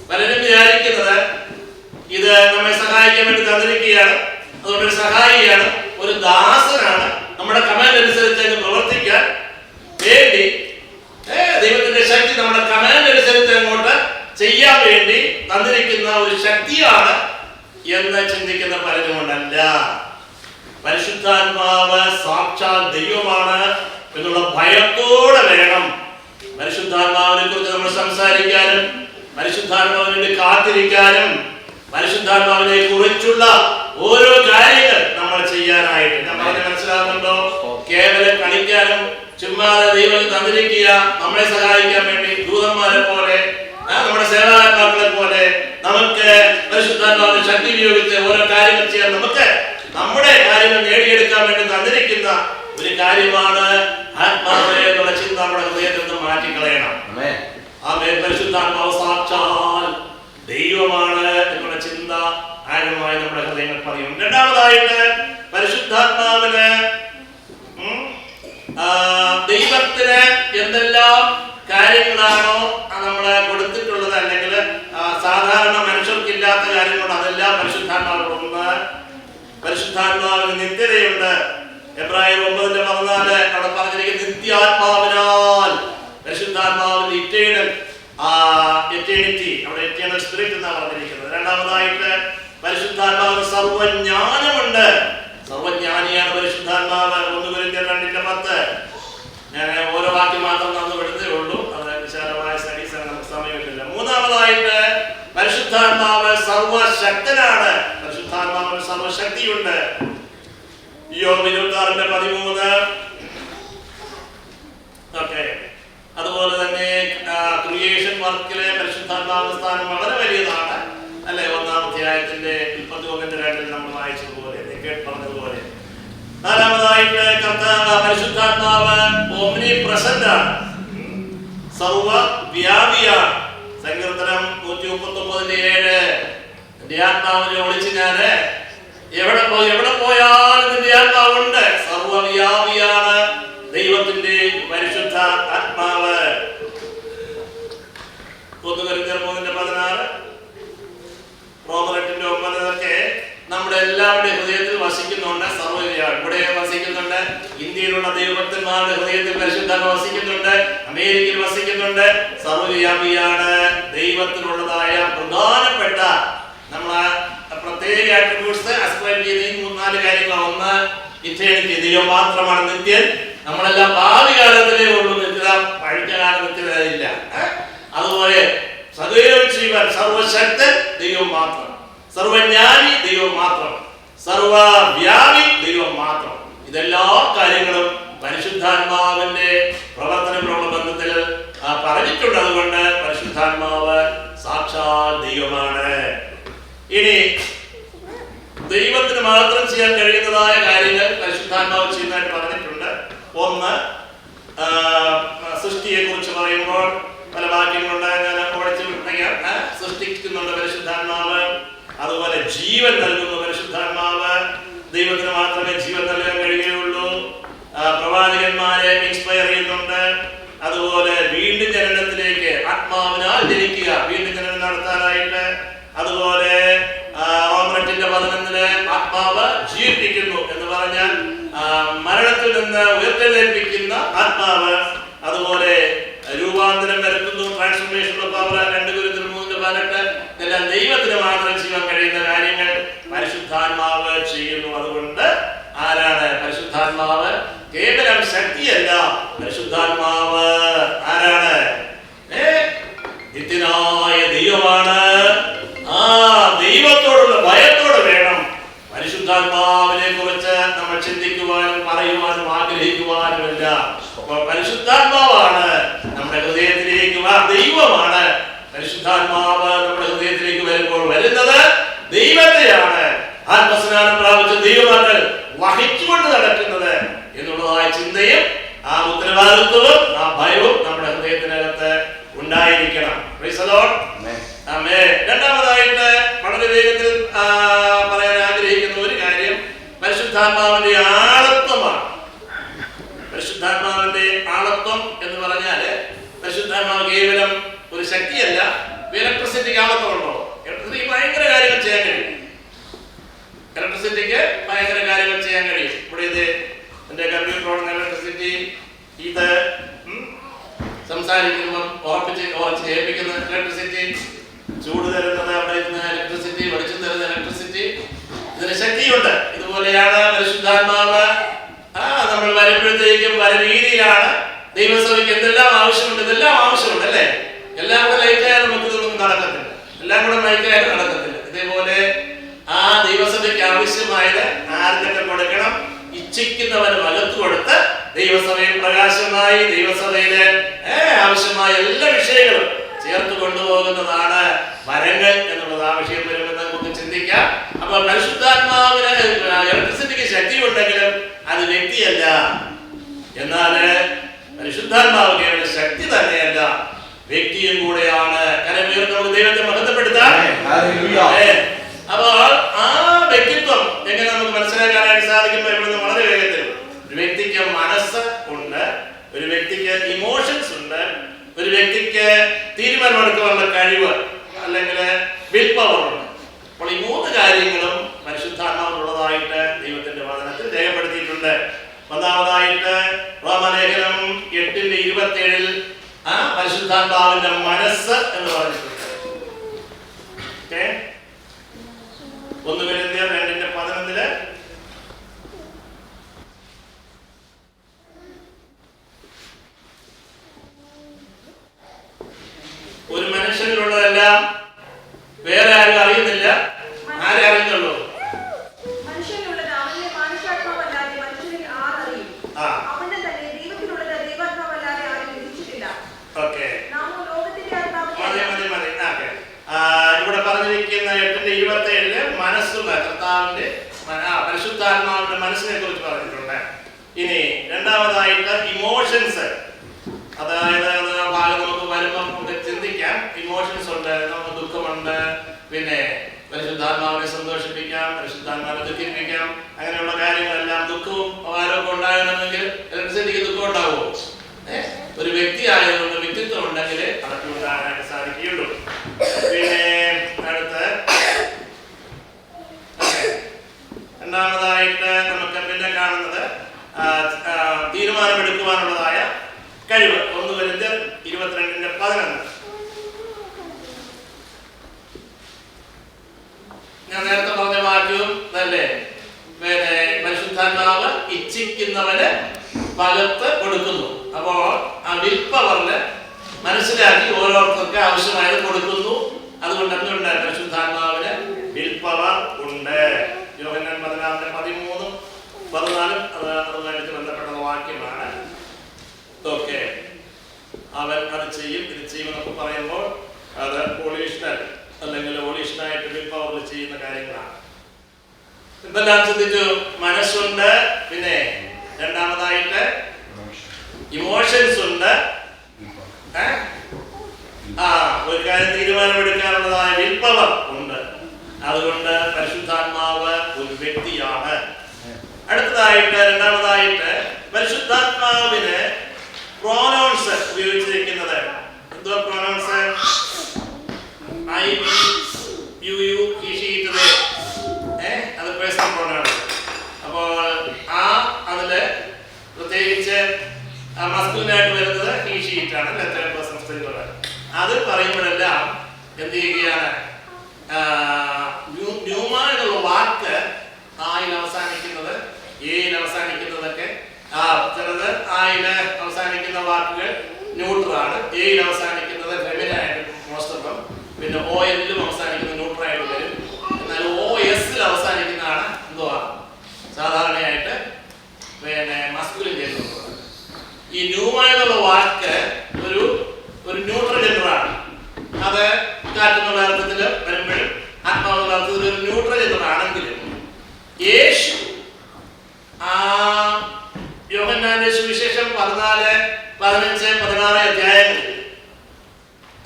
പലരും വിചാരിക്കുന്നത് ഇത് നമ്മെ സഹായിക്കാൻ വേണ്ടി തന്നിരിക്കുകയാണ്, അതുകൊണ്ട് ഒരു സഹായിയാണ്, ഒരു ദാസനാണ്, നമ്മുടെ കമാൻഡ് അനുസരിച്ച് അങ്ങ് പ്രവർത്തിക്കാൻ വേണ്ടി ദൈവത്തിന്റെ ശക്തി നമ്മുടെ കമാൻഡ് അനുസരിച്ച് അങ്ങോട്ട് ചെയ്യാൻ വേണ്ടി തന്നിരിക്കുന്ന ഒരു ശക്തിയാണ് എന്ന് ചിന്തിക്കുന്ന പലരുമുണ്ടല്ല. പരിശുദ്ധാത്മാവ് സാക്ഷാൽ ദൈവമാണ് എന്നുള്ള ഭയത്തോടെ വേണം പരിശുദ്ധാത്മാവിനെ കുറിച്ച് നമ്മൾ സംസാരിക്കാനും പരിശുദ്ധാത്മാവിന് വേണ്ടി കാത്തിരിക്കാനും പരിശുദ്ധാത്മാവിനെ കുറിച്ചുള്ള ഓരോ കാര്യങ്ങൾ നമ്മൾ ചെയ്യാനായിട്ട്. ഞാൻ പറഞ്ഞ് മനസ്സിലാകുന്നുണ്ടോ? കേവലം കളിക്കാനും ചുമ്മാതെ ദൈവം തന്നിരിക്കുക നമ്മളെ സഹായിക്കാൻ വേണ്ടി ദൂതന്മാരെ പോലെ, നമ്മുടെ സേവാത്മാക്കളെ പോലെ നമുക്ക് പരിശുദ്ധാത്മാവിന്റെ ശക്തി ഉപയോഗിച്ച് ഓരോ കാര്യങ്ങൾ ചെയ്യാൻ നമുക്ക് നമ്മുടെ കാര്യങ്ങൾ നേടിയെടുക്കാൻ വേണ്ടി തന്നിരിക്കുന്ന ഒരു കാര്യമാണ് ആത്മാവേ എന്നുള്ള ചിന്ത നമ്മുടെ ഹൃദയത്തിൽ നിന്ന് മാറ്റിക്കളയണം. ആമേൻ. പരിശുദ്ധാത്മാവ് സാക്ഷാൽ ദൈവമാണ് എന്നുള്ള ചിന്ത ആഴമായി നമ്മുടെ ഹൃദയങ്ങൾ പറയും. രണ്ടാമതായിട്ട് പരിശുദ്ധാത്മാവിന് ദൈവത്തിന് എന്തെല്ലാം കാര്യങ്ങളാണോ നമ്മളെ കൊടുത്തിട്ടുള്ളത്, അല്ലെങ്കിൽ സാധാരണ മനുഷ്യർക്കില്ലാത്ത കാര്യങ്ങളുണ്ട്, അതെല്ലാം പരിശുദ്ധാത്മാവിനുണ്ട്. പരിശുദ്ധാത്മാവിന് നിത്യതയുണ്ട്. എബ്രായർ 9:14 അവിടെ പറഞ്ഞിരിക്കുന്നത് നിത്യാത്മാവിനാൽ പരിശുദ്ധാത്മാവിന്റെ എറ്റേണിറ്റി, അവിടെ എറ്റേണൽ സ്പിരിറ്റ് എന്നാണ് പറഞ്ഞിരിക്കുന്നത്. രണ്ടാമതായിട്ട് പരിശുദ്ധാത്മാവിന് സർവജ്ഞാനമുണ്ട്. സർവജ്ഞാനിയാണ് പരിശുദ്ധാത്മാവ്. 1 കൊരിന്ത്യർ 2:10. ഞാൻ ഓരോ വാക്യം മാത്രം തന്നു വിടുന്നേ ഉള്ളൂ, അത് വിശാലമായ സ്റ്റഡീസ് നമുക്ക് സമയമില്ല. മൂന്നാമതായിട്ട് പരിശുദ്ധാത്മാവ് സർവശക്തനാണ്. പരിശുദ്ധാത്മാവിന് സർവശക്തിയുണ്ട്. യോബ് 26:13. ഓക്കെ. അതുപോലെ തന്നെ ക്രിയേഷൻ വർക്കിലെ പരിശുദ്ധാത്മാവിന്റെ സ്ഥാനം വളരെ വലിയതാണ് അല്ലെ? 1-ാം അധ്യായത്തിന്റെ 31:2 നമ്മൾ വായിച്ചതുപോലെ, പറഞ്ഞതുപോലെ. നാലാമതായിട്ട് പരിശുദ്ധാത്മാവ് ഓംനി പ്രസന്റ് ആണ്, സർവവ്യാപിയാണ്. സങ്കീർത്തനം 139:7 എന്റെ ആത്മാവിനെ ഒളിച്ച് ഞാന് എവിടെ പോയാലും നിന്റെ ആത്മാവുണ്ട്. സർവവ്യാപിയാണ് ദൈവത്തിന്റെ പരിശുദ്ധ ആത്മാവ്. 1 കൊരിന്ത്യർ 3:16, റോമർ 8:9 നമ്മുടെ എല്ലാവരുടെയും ഹൃദയത്തിൽ വസിക്കുന്നുണ്ട്. സർവ്വവ്യാപി ഇവിടെ വസിക്കുന്നുണ്ട്. ഇന്ത്യയിലുള്ള ദൈവഭക്തന്മാരുടെ ഹൃദയത്തിൽ പരിശുദ്ധാത്മാവ് വസിക്കുന്നുണ്ട്. അമേരിക്കയിൽ വസിക്കുന്നുണ്ട്. സർവ്വവ്യാപിയാണ്. ദൈവത്തിനുള്ളതായ പ്രധാനപ്പെട്ട നമ്മളെ പ്രത്യേക ആട്രിബ്യൂട്ട്സ് അസ്ക്രൈബ് ചെയ്ത 3-4 കാര്യങ്ങളാണ്. ഒന്ന്, ഇറ്റേണിറ്റി, ദൈവം മാത്രമാണ് നിത്യൻ. നമ്മളെല്ലാം ഭാവി കാലത്തിലേ ഉള്ളൂ നിത്യത, പഴയകാല നിത്യത ഇല്ല. അതുപോലെ സദൈവ ജീവൻ, സർവശക്തൻ ദൈവം മാത്രം, സർവജ്ഞാനി ദൈവം മാത്രം, സർവവ്യാപി ദൈവം മാത്രം. ഇതെല്ലാ കാര്യങ്ങളും പരിശുദ്ധാത്മാവിന്റെ പ്രവർത്തനങ്ങളുള്ള ബന്ധത്തിൽ പറഞ്ഞിട്ടുണ്ട്. അതുകൊണ്ട് പരിശുദ്ധാത്മാവ് സാക്ഷാൽ ദൈവമാണ്. ഇനി ദൈവത്തിന് മാത്രം ചെയ്യാൻ കഴിയുന്നതായ കാര്യങ്ങൾ പരിശുദ്ധാത്മാവ് ചെയ്യുന്നതായിട്ട് പറഞ്ഞിട്ടുണ്ട്. ഒന്ന്, സൃഷ്ടിയെ കുറിച്ച് പറയുമ്പോൾ പല വാക്യങ്ങളുണ്ട്, ഞാൻ ഓടിച്ചു വിട്ടേക്കാം. സൃഷ്ടിക്കുന്നുണ്ട് പരിശുദ്ധാത്മാവ്. അതുപോലെ ജീവൻ നൽകുന്നു പരിശുദ്ധാത്മാവ്. ദൈവത്തിന് മാത്രമേ ജീവൻ നൽകാൻ കഴിയുകയുള്ളൂ. പ്രവാചകന്മാരെ ഇൻസ്പയർ ചെയ്യുന്നുണ്ട്. അതുപോലെ വീണ്ടും ജനനത്തിലേക്ക് ആത്മാവിനാൽ ജനിക്കുക, വീണ്ടും ജനനം നടത്താനായിട്ട്. അതുപോലെ റോമർ 8:11 ആത്മാവ് ജീവിപ്പിക്കുന്നു എന്ന് പറഞ്ഞാൽ മരണത്തിൽ നിന്ന് ഉയർത്തെഴുന്നേൽപ്പിക്കുന്ന ആത്മാവ്. അതുപോലെ രൂപാന്തരം വരുത്തുന്നു, ട്രാൻസ്ഫോർമേഷൻ ഓഫ് പവർ 2 കൊരിന്ത്യർ 3:18. ഇതെല്ലാം ദൈവത്തിന് മാത്രം ചെയ്യാൻ കഴിയുന്ന കാര്യങ്ങൾ പരിശുദ്ധാത്മാവ് ചെയ്യുന്നു. അതുകൊണ്ട് ആരാണ് പരിശുദ്ധാത്മാവ്? കേവലം ശക്തിയല്ല. പരിശുദ്ധാത്മാവ് ആരാണ്? നിത്യനായ ദൈവമാണ്. ആ ദൈവത്തോടുള്ള ഭയത്തോട് വേണം പരിശുദ്ധാത്മാവിനെ കുറിച്ച് നമ്മൾ ചിന്തിക്കുവാനും പറയുവാനും ആഗ്രഹിക്കുവാനുമില്ല. പരിശുദ്ധാത്മാവാണ് നമ്മുടെ ഹൃദയത്തിലേക്ക്, ദൈവമാണ് പരിശുദ്ധാത്മാവ് നമ്മുടെ ഹൃദയത്തിലേക്ക് വരുമ്പോൾ വരുന്നത് ദൈവത്തെയാണ്. ആത്മസ്നാനം പ്രാപിച്ച ദൈവമക്കൾ വഹിച്ചുകൊണ്ട് നടക്കുന്നത് എന്നുള്ളതായ ചിന്തയും ആ ഉത്തരവാദിത്വവും ആ ഭയവും നമ്മുടെ ഹൃദയത്തിനകത്ത് ഉണ്ടായിരിക്കണം. രണ്ടാമതായിട്ട് വളരെ വേഗത്തിൽ പറയാൻ ആഗ്രഹിക്കുന്ന ഒരു കാര്യം പരിശുദ്ധാത്മാവിന്റെ ആളത്വമാണ്. പരിശുദ്ധാത്മാവിന്റെ ആളത്വം എന്ന് പറഞ്ഞാല് പരിശുദ്ധാത്മാവ് കേവലം ഒരു ശക്തിയല്ല. ഇലക്ട്രിസിറ്റിക്ക് ആളത്വമുണ്ടോ? ഇലക്ട്രിസിറ്റിക്ക് ഭയങ്കര കാര്യങ്ങൾ ചെയ്യാൻ കഴിയും. ഇലക്ട്രിസിറ്റിക്ക് ഭയങ്കര കാര്യങ്ങൾ ചെയ്യാൻ കഴിയും. ഇവിടെ ഇത് എന്റെ കമ്പ്യൂട്ടർ ഓടുന്ന ഇലക്ട്രിസിറ്റി, ഇത് സംസാരിക്കുമ്പം ഉറച്ച് കേൾപ്പിക്കുന്ന ഇലക്ട്രിസിറ്റി, ചൂട് തരുന്നത് അവിടെ ഇരുന്ന ഇലക്ട്രിസിറ്റി, വെളിച്ചം തരുന്ന ഇലക്ട്രിസിറ്റി, ഇതിന് ശക്തിയുണ്ട്. ഇതുപോലെയാണ് പരിശുദ്ധാത്മാവ്. നമ്മൾ വരുമ്പോഴത്തേക്കും പല രീതിയിലാണ്. ദൈവസഭയ്ക്ക് എന്തെല്ലാം ആവശ്യമുണ്ട്, ഇതെല്ലാം ആവശ്യമുണ്ട് അല്ലേ? എല്ലാം കൂടെ ലൈറ്റായാലും നമുക്കിതൊന്നും നടക്കത്തില്ല, എല്ലാം കൂടെ ലൈറ്റായാലും നടക്കത്തില്ല. ഇതേപോലെ ആ ദൈവസഭയ്ക്ക് ആവശ്യമായത് ആർക്കൊക്കെ കൊടുക്കണം? ഇച്ഛിക്കുന്നവന് വലത്തു കൊടുത്ത് ദൈവസഭയിൽ പ്രകാശമായി ദൈവസഭയിലെ ആവശ്യമായ എല്ലാ വിഷയങ്ങളും ചേർത്ത് കൊണ്ടുപോകുന്നതാണ് വരങ്ങൾ എന്നുള്ളത്. ആ വിഷയം വരുമെന്ന് നമുക്ക് ചിന്തിക്കാം. അപ്പൊ പരിശുദ്ധാത്മാവിന് ഇലക്ട്രിസിറ്റിക്ക് ശക്തി ഉണ്ടെങ്കിലും അത് വ്യക്തിയല്ല. എന്നാല് പരിശുദ്ധാത്മാവ് കേവലം ശക്തി തന്നെയല്ല, വ്യക്തിയും കൂടെയാണ്. നമുക്ക് ദൈവത്തെ മഹത്വപ്പെടുത്താം. അപ്പോൾ ആ വ്യക്തിത്വം എങ്ങനെ നമുക്ക് മനസ്സിലാക്കാനായിട്ട് സാധിക്കുമ്പോൾ ഇവിടുന്ന് വളരെ വേഗത്തിൽ ഒരു വ്യക്തിക്ക് മനസ്സ് ഉണ്ട്, ഒരു വ്യക്തിക്ക് ഇമോഷൻസ് ഉണ്ട്, ഒരു വ്യക്തിക്ക് തീരുമാനമെടുക്കാനുള്ള കഴിവ് അല്ലെങ്കിൽ വിൽ പവർ ഉണ്ട്. അപ്പോൾ ഈ മൂന്ന് കാര്യങ്ങളും പരിശുദ്ധാത്മാവിനുള്ളതായിട്ട് ദൈവത്തിന്റെ വചനത്തിൽ രേഖപ്പെടുത്തിയിട്ടുണ്ട്. ഒന്നാമതായിട്ട് റോമലേഖനം 8:27 ആ പരിശുദ്ധാത്മാവിന്റെ മനസ്സ് എന്ന് പറഞ്ഞിട്ടുണ്ട്. 1 കൊരിന്ത്യർ 2:11 ഒരു മനുഷ്യനിലുള്ളതെല്ലാം വേറെ ആരും അറിയുന്നില്ല, ആരെ അറിയുന്നുള്ളൂ? മനുഷ്യനിലുള്ളത് അവന്റെ മാനുഷാത്മാവല്ലാതെ മനുഷ്യനിൽ ആരറിയും? അവന്റെ തന്നെ ദൈവത്തിലുള്ളത് ദൈവാത്മാവല്ലാതെ ആരും ഗ്രഹിച്ചിട്ടില്ല. നാമോ ലോകത്തിന്റെ ആത്മാവിനെ ഇവിടെ പറഞ്ഞിരിക്കുന്ന 8:27 മനസ്സുള്ള കർത്താവിന്റെ പരിശുദ്ധാത്മാവിന്റെ മനസ്സിനെ കുറിച്ച് പറഞ്ഞിട്ടുണ്ട്. ഇനി രണ്ടാമതായിട്ട് ഇമോഷൻസ്, അതായത് ഭാഗം നമുക്ക് വരുമ്പം നമുക്ക് ചിന്തിക്കാം. ഇമോഷൻസ് ഉണ്ട്, നമുക്ക് ദുഃഖമുണ്ട്, പിന്നെ പരിശുദ്ധാത്മാവിനെ സന്തോഷിപ്പിക്കാം, പരിശുദ്ധാത്മാവിനെ ദുഃഖിപ്പിക്കാം, അങ്ങനെയുള്ള കാര്യങ്ങളെല്ലാം. ദുഃഖവും ആരോഗ്യം ഉണ്ടാകണമെങ്കിൽ ഇലക്ട്രിസിറ്റിക്ക് ദുഃഖം ഉണ്ടാവുമോ? ഒരു വ്യക്തി ആയതുകൊണ്ട് വ്യക്തിത്വം ഉണ്ടെങ്കിൽ അതൊക്കെ ഉണ്ടാകാനായിട്ട് സാധിക്കുകയുള്ളൂ. പിന്നെ അടുത്ത് രണ്ടാമതായിട്ട് നമുക്ക് പിന്നെ കാണുന്നത് തീരുമാനമെടുക്കുവാനുള്ളതായ കഴിവ്. 1 കൊരിന്ത്യർ 22:11 ഞാൻ നേരത്തെ പറഞ്ഞ വാക്യവും അല്ലേ? പിന്നെ പരിശുദ്ധാത്മാവ് ഇച്ഛിക്കുന്നവന് പകർത്ത് കൊടുക്കുന്നു. അപ്പോ ആ വിൽ പവറിന് മനസ്സിലാക്കി ഓരോരുത്തർക്ക് ആവശ്യമായത് കൊടുക്കുന്നു. അതുകൊണ്ട് എന്തുണ്ട്? പരിശുദ്ധാത്മാവിന് വിൽ പവർ ഉണ്ട്. യോഹന്നാൻ 14:13-14 അതുമായിട്ട് ബന്ധപ്പെട്ട വാക്യമാണ്. അവൻ അത് ചെയ്യും, ഇത് ചെയ്യുമെന്നൊക്കെ പറയുമ്പോൾ അത് വോളീഷണൽ അല്ലെങ്കിൽ വോളീഷനായിട്ട് വിൽ പവറിൽ ചെയ്യുന്ന കാര്യങ്ങളാണ്. എന്തെല്ലാം ചിന്തിച്ചു? മനസ്സുണ്ട്, പിന്നെ രണ്ടാമതായിട്ട് ഇമോഷൻസ് ഉണ്ട്, ഒരു കാര്യം തീരുമാനമെടുക്കാനുള്ളതായ വിൽ പവർ ഉണ്ട്. അതുകൊണ്ട് പരിശുദ്ധാത്മാവ് ഒരു വ്യക്തിയാണ്. അടുത്തതായിട്ട് രണ്ടാമതായിട്ട് പരിശുദ്ധാത്മാവിന് പ്രോനൗൺസ് ഉപയോഗിച്ചിരിക്കുന്നത്. എന്തോ pronouns? I, you, he, she, it, they. അത് പേഴ്സണൽ പ്രോനൗൺസ്. അപ്പോൾ അതില് പ്രത്യേകിച്ച് മസ്കുലിനായിട്ട് വരുന്നത് ഹി, ഷീ, ഇറ്റ് ആണ്. Third person singular. അത് പറയുമ്പോഴെല്ലാം എന്ത് ചെയ്യുകയാണ്? ന്യൂമ എന്നുള്ള വാക്ക് ആയിൽ അവസാനിക്കുന്നത്, എയിൽ അവസാനിക്കുന്നതൊക്കെ ചിലത് ആയില് അവസാനിക്കുന്ന വാക്കുകൾ ന്യൂട്രലാണ്, എയിൽ അവസാനിക്കുന്നത് ഫെമിനായിട്ട് മോസ്റ്റ് ഓഫ് ദം, പിന്നെ ഒ എല്ലിലും അവസാനിക്കുന്ന ന്യൂട്രായിട്ട് വരും. എന്നാൽ ഒ എസിൽ അവസാനിക്കുന്നതാണ് എന്തുവാ സാധാരണയായിട്ട് പിന്നെ മസ്കുലിൻ ജെൻഡർ. ഈ ന്യൂമ എന്നുള്ള വാക്ക് ഒരു ന്യൂട്രൽ ജെൻഡറാണ്. അത് കാറ്റുന്നുള്ള അർത്ഥത്തിൽ വരുമ്പോഴും ആത്മാവെന്നുള്ള അർത്ഥത്തിൽ ഒരു ന്യൂട്രൽ ജെൻഡർ ആണെങ്കിലും യേശു യോഹന്നാന്റെ സുവിശേഷം 14, 15, 16 അധ്യായങ്ങളിൽ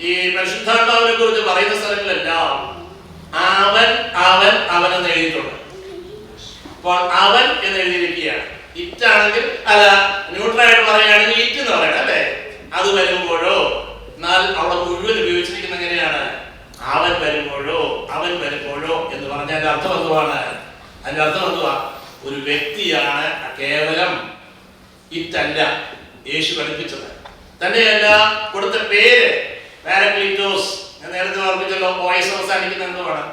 ഈ പരിശുദ്ധാത്മാവിനെ കുറിച്ച് പറയുന്ന സ്ഥലങ്ങളെല്ലാം അവൻ എഴുതിയിട്ടുണ്ട്. അപ്പോൾ അവൻ എന്ന് എഴുതിയിരിക്കുകയാണ്. ഇറ്റാണെങ്കിൽ അല്ല, ന്യൂട്രലായിട്ട് പറയുകയാണെങ്കിൽ ഇറ്റ് എന്ന് പറയണം അല്ലേ? അത് വരുമ്പോഴോ, എന്നാൽ അവിടെ മുഴുവൻ ഉപയോഗിച്ചിരിക്കുന്നത് എങ്ങനെയാണ്? അവൻ വരുമ്പോഴോ എന്ന് പറഞ്ഞാൽ അതിന്റെ അർത്ഥം എന്തുവാണ്? അതിന്റെ അർത്ഥം എന്തുവാ? ഒരു വ്യക്തിയാണ്, കേവലം ഇറ്റല്ല യേശു പഠിപ്പിച്ചത്. തന്നെയല്ല കൊടുത്ത പേര് പാരക്ലീറ്റോസ്. ഞാൻ നേരത്തെ ഓർമ്മിച്ചല്ലോ, വോയിസ് അവസാനിക്കുന്ന എന്തുവാണ്?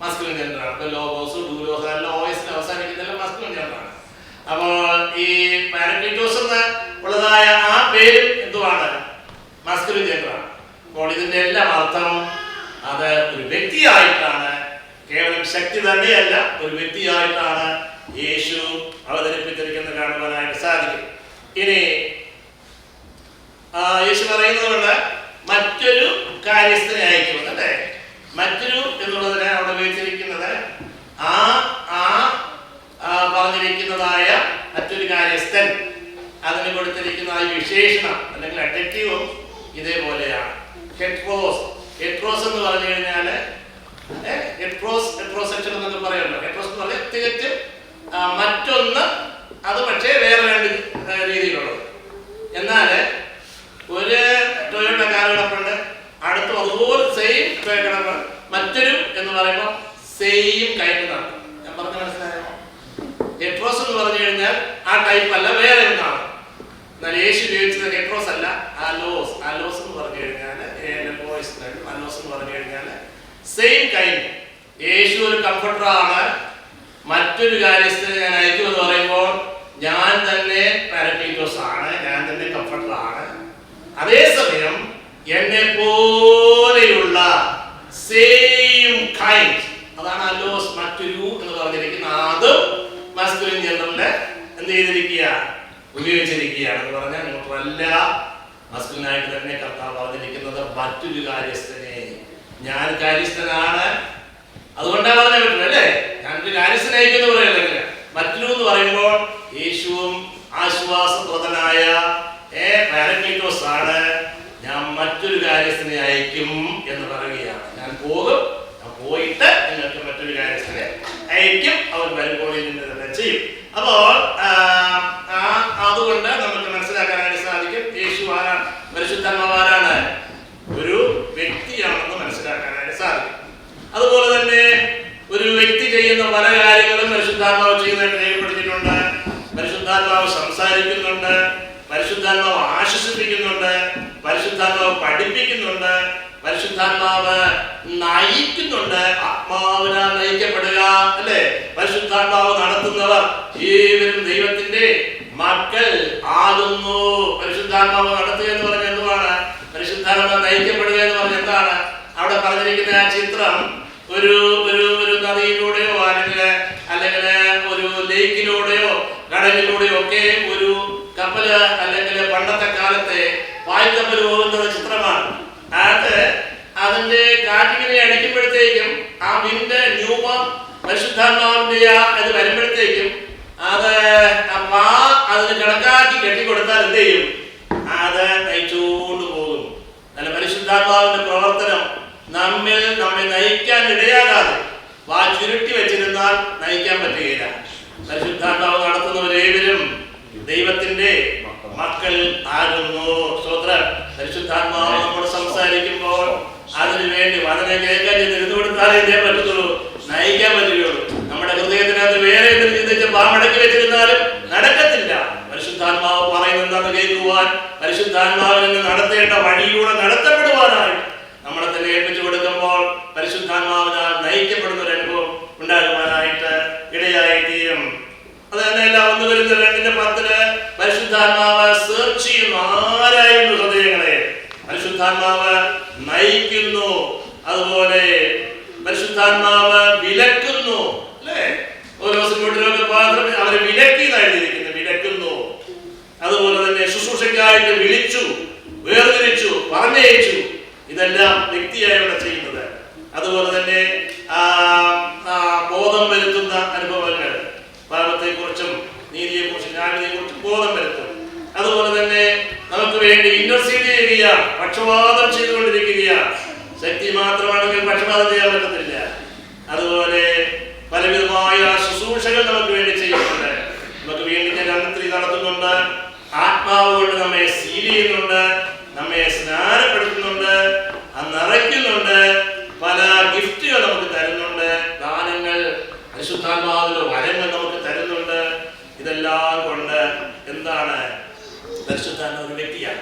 മസ്കുലിൻ ജെൻഡറാണ്. ലോഗോസ്, ഡൂലോസ് എല്ലാം വോയിസിൽ അവസാനിക്കുന്നതെല്ലാം മസ്കുലിൻ ജെൻഡറാണ്. അപ്പോൾ ഈ പാരക്ലീറ്റോസ് എന്ന് ഉള്ളതായ ആ പേര് എന്തുവാണ്? മസ്കുലിൻ ജെൻഡറാണ്. അപ്പോൾ ഇതിന്റെ എല്ലാം അർത്ഥം അത് ഒരു വ്യക്തിയായിട്ടാണ്, കേവലം ശക്തി തന്നെയല്ല, ഒരു വ്യക്തിയായിട്ടാണ് യേശു അവതരിപ്പിച്ചിരിക്കുന്നത് കാണുവാനായിട്ട് സാധിക്കും. ഇനി യേശു പറയുന്നതുകൊണ്ട് മറ്റൊരു കാര്യസ്ഥനെ അയക്കും അല്ലേ. മറ്റൊരു എന്നുള്ളതിനെ അവിടെ ഉപയോഗിച്ചിരിക്കുന്നത് ആ ആ പറഞ്ഞിരിക്കുന്നതായ മറ്റൊരു കാര്യസ്ഥൻ, അതിന് കൊടുത്തിരിക്കുന്ന ആ വിശേഷണം അല്ലെങ്കിൽ അഡ്ജക്റ്റീവും ഇതേപോലെയാണ്. ഹെട്രോസ് എന്ന് പറഞ്ഞു കഴിഞ്ഞാല് ഹെട്രോസെക്ഷൽ എന്നൊക്കെ പറയുമല്ലോ. ഹെട്രോസ് എന്ന് പറഞ്ഞാൽ തികച്ചും മറ്റൊന്ന്, അത് പക്ഷേ വേറെ രണ്ട് രീതിയിലുള്ളത്. എന്നാൽ ഒരു ടൊയോട്ട കാർ കിടപ്പുണ്ട്, അടുത്ത് അതുപോലെ സെയിം കിടപ്പ് മറ്റൊരു എന്ന് പറയുമ്പോൾ സെയിം കൈൻഡ് എന്നാണ്. ഞാൻ പറഞ്ഞ മനസ്സിലായോ? ഹെട്രോസ് എന്ന് പറഞ്ഞു കഴിഞ്ഞാൽ ആ ടൈപ്പ് അല്ല, വേറെ ഒന്നാണ്. എന്നാൽ യേശു ഉപയോഗിച്ചത് ഹെട്രോസ് അല്ല, അലോസ്. അലോസ് എന്ന് പറഞ്ഞു കഴിഞ്ഞാൽ അലോസ് എന്ന് പറഞ്ഞു കഴിഞ്ഞാൽ സെയിം കൈൻഡ്. യേശു ഒരു കംഫർട്ടറാണ്. മറ്റൊരു കാര്യസ്ഥനെ ഞാൻ അയക്കുമെന്ന് പറയുമ്പോൾ ഞാൻ തന്നെ പാരക്ലീറ്റോസ് ആണ്, ഞാൻ തന്നെ കംഫർട്ടറാണ്. അതേസമയം എന്നെ പോലെയുള്ള സെയിം കൈൻഡ്, അതാണ് അലോസ്, മറ്റൊരു എന്ന് പറഞ്ഞിരിക്കുന്ന. അതും മാസ്കുലിൻ ജെൻഡറില് എന്ത് ചെയ്തിരിക്കുക, ഉപയോഗിച്ചിരിക്കുകയാണ്. എന്ന് പറഞ്ഞാൽ ന്യൂട്രല്ല, മാസ്കുലിനായിട്ട് തന്നെ കർത്താവ് പറഞ്ഞിരിക്കുന്നത് മറ്റൊരു കാര്യസ്ഥനെ. ഞാൻ കാര്യസ്ഥനാണ്, അതുകൊണ്ടാണ് പറഞ്ഞാൽ പറ്റില്ല അല്ലേ. ഞാനൊരു കാര്യസ്ഥനായിക്കെന്ന് പറയുന്നത് മറ്റൊരു എന്ന് പറയുമ്പോൾ യേശുവും ആശ്വാസപ്രദനായ പാരക്ലീറ്റോസ് ആണ്. ഞാൻ മറ്റൊരു കാര്യസ്ഥനെ അയക്കും എന്ന് പറയുകയാണ്. ഞാൻ പോകും, ഞാൻ പോയിട്ട് നിങ്ങൾക്ക് മറ്റൊരു കാര്യസ്ഥനെ അയക്കും, അവൻ വരുമ്പോൾ തന്നെ ചെയ്യും. അപ്പോൾ അതുകൊണ്ട് നമുക്ക് മനസ്സിലാക്കാനായിട്ട് സാധിക്കും യേശു ആരാണ്, പരിശുദ്ധാത്മാവ് ആരാണ്, ഒരു വ്യക്തിയാണെന്ന് മനസ്സിലാക്കാനായിട്ട് സാധിക്കും. അതുപോലെ തന്നെ ഒരു വ്യക്തി ചെയ്യുന്ന പല കാര്യങ്ങളും പരിശുദ്ധാത്മാവ് ചെയ്യുന്നതായിട്ട് രേഖപ്പെടുത്തിയിട്ടുണ്ട്. പരിശുദ്ധാത്മാവ് സംസാരിക്കുന്നുണ്ട്, പരിശുദ്ധാത്മാവ് ആശ്വസിപ്പിക്കുന്നുണ്ട്, പരിശുദ്ധാത്മാവ് പഠിപ്പിക്കുന്നുണ്ട്, പരിശുദ്ധാത്മാവ് നയിക്കുന്നുണ്ട്. ആത്മാവിനാൽ നയിക്കപ്പെടുക അല്ലേ. പരിശുദ്ധാത്മാവ് നടത്തുന്നവർ ഏവരും ദൈവത്തിന്റെ മക്കൾ ആകുന്നു. പരിശുദ്ധാത്മാവ് നടത്തുക എന്ന് പറഞ്ഞാൽ എന്തുവാണ്? പരിശുദ്ധാത്മാവ് നയിക്കപ്പെടുക എന്ന് പറഞ്ഞാൽ എന്താണ്? അവിടെ പറഞ്ഞിരിക്കുന്ന ആ ചിത്രം ഒരു ഒരു ഒരു നദിയിലൂടെയോ അല്ലെങ്കിൽ ഒരു ലേക്കിലൂടെയോ കടലിലൂടെയോ ഒക്കെ ഒരു കപ്പല് അല്ലെങ്കിൽ പണ്ടത്തെ കാലത്തെ പായ്ക്കപ്പൽ പോകുന്ന ചിത്രമാണ്. അത് അതിന്റെ കാറ്റിനെ അടിക്കുമ്പോഴത്തേക്കും ആ വിന്റെ ന്യൂമം പരിശുദ്ധാത്മാവിന്റെ അത് വരുമ്പോഴത്തേക്കും അത് അതിന് കണക്കാക്കി കെട്ടിക്കൊടുത്താൽ എന്ത് ചെയ്യും? അത് നയിച്ചുകൊണ്ട് പോകും. അല്ല, പരിശുദ്ധാത്മാവിന്റെ പ്രവർത്തനം നമ്മെ നയിക്കാൻ ഇടയാകാതെ ചുരുട്ടി വെച്ചിരുന്നാൽ നയിക്കാൻ പറ്റുകയില്ല. പരിശുദ്ധാത്മാവ് നടത്തുന്നവരേവരും ദൈവത്തിന്റെ മക്കൾ ആകുന്നു. സ്തോത്രം. പരിശുദ്ധാത്മാവ് നമ്മൾ സംസാരിക്കുമ്പോൾ അതിനു വേണ്ടി വചനം കേൾക്കാൻ ഇരുന്നു കൊടുത്താലേ ഇതേ പറ്റത്തുള്ളൂ, നയിക്കാൻ പറ്റുകയുള്ളൂ. നമ്മുടെ ഹൃദയത്തിനകത്ത് വേറെ എന്തെങ്കിലും ചിന്തിച്ച് പാമടക്കി വെച്ചിരുന്നാലും നടക്കത്തില്ല. പരിശുദ്ധാത്മാവ് പറയുന്നത് എന്താണെന്ന് കേൾക്കുവാൻ, പരിശുദ്ധാത്മാവിൽ നിന്ന് നടത്തേണ്ട വഴിയിലൂടെ നടത്തപ്പെടുവാനായി നമ്മളെ തന്നെ ഏൽപ്പിച്ചു കൊടുക്കുമ്പോൾ പരിശുദ്ധാത്മാവിനാൽ നയിക്കപ്പെടുന്ന ഒരു അനുഭവം ഉണ്ടാകുവാനായിട്ട് ഇടയായി തീരും. അത് തന്നെയല്ല 1-2-10 പരിശുദ്ധാത്മാവ് സെർച്ച് ചെയ്യുന്നു, ആരായിരുന്നു ഹൃദയങ്ങളെ. പരിശുദ്ധാത്മാവ് നയിക്കുന്നു, അതുപോലെ പരിശുദ്ധാത്മാവ് വിലക്കുന്നു അല്ലേ. ഓരോ പാത്രം അവരെ വിലക്കി എഴുതിയിരിക്കുന്നു, വിലക്കുന്നു. അതുപോലെ തന്നെ ശുശ്രൂഷയ്ക്കായിട്ട് വിളിച്ചു, വേർതിരിച്ചു, പറഞ്ഞയച്ചു. ഇതെല്ലാം വ്യക്തിയായി ഇവിടെ ചെയ്യുന്നത്. അതുപോലെ തന്നെ ബോധം വരുത്തുന്ന അനുഭവങ്ങൾ, പാപത്തെക്കുറിച്ചും നീതിയെക്കുറിച്ചും ന്യായത്തെക്കുറിച്ചും ബോധം വരുത്തും. അതുപോലെ തന്നെ നമുക്ക് വേണ്ടി ഇന്റർസീഡ് ചെയ്യുക, പക്ഷപാതം ചെയ്തുകൊണ്ടിരിക്കുകയാണ്. ശക്തി മാത്രമാണെങ്കിൽ പക്ഷപാതം ചെയ്യാൻ പറ്റത്തില്ല. അതുപോലെ പലവിധമായ ശുശ്രൂഷകൾ നമുക്ക് വേണ്ടി ചെയ്യുന്നുണ്ട്. നമുക്ക് വേണ്ടി രണ്ടത്തിൽ നടത്തുന്നുണ്ട്. ആത്മാവ് കൊണ്ട് നമ്മെ സീൽ ചെയ്യുന്നുണ്ട്, നമ്മെ സ്നാനപ്പെടുത്തുന്നുണ്ട്, നിറയ്ക്കുന്നുണ്ട്. പല ഗിഫ്റ്റുകൾ നമുക്ക് തരുന്നുണ്ട്, ദാനങ്ങൾ, പരിശുദ്ധാത്മാവിന്റെ വരങ്ങൾ നമുക്ക് തരുന്നുണ്ട്. ഇതെല്ലാം കൊണ്ട് എന്താണ്? പരിശുദ്ധാത്മാവ് ഒരു വ്യക്തിയാണ്.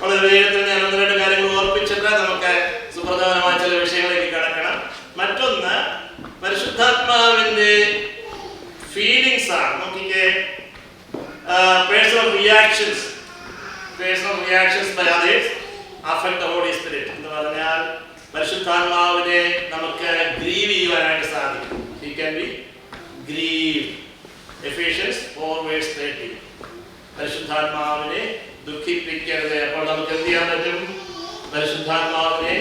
വളരെ വേഗത്തിൽ ഞാൻ 1-2 കാര്യങ്ങൾ ഓർപ്പിച്ചിട്ട് നമുക്ക് സുപ്രധാനമായ ചില വിഷയങ്ങളിലേക്ക് കടക്കണം. മറ്റൊന്ന് പരിശുദ്ധാത്മാവിന്റെ ഫീലിങ്സ് ആണ്. നോക്കിക്കേ, personal reactions by others affect the holy spirit എന്ന് പറഞ്ഞാൽ പരിശുദ്ധാത്മാവിനെ നമുക്ക് ഗ്രീവ് ചെയ്യുവാനായിട്ട് സാധിക്കും. He can be grieved. Ephesians 4:30. പരിശുദ്ധാത്മാവിനെ ദുഃഖിപ്പിക്കരുത്. അപ്പോൾ നമുക്ക് എന്ത് ചെയ്യാൻ പറ്റും? പരിശുദ്ധാത്മാവിനെ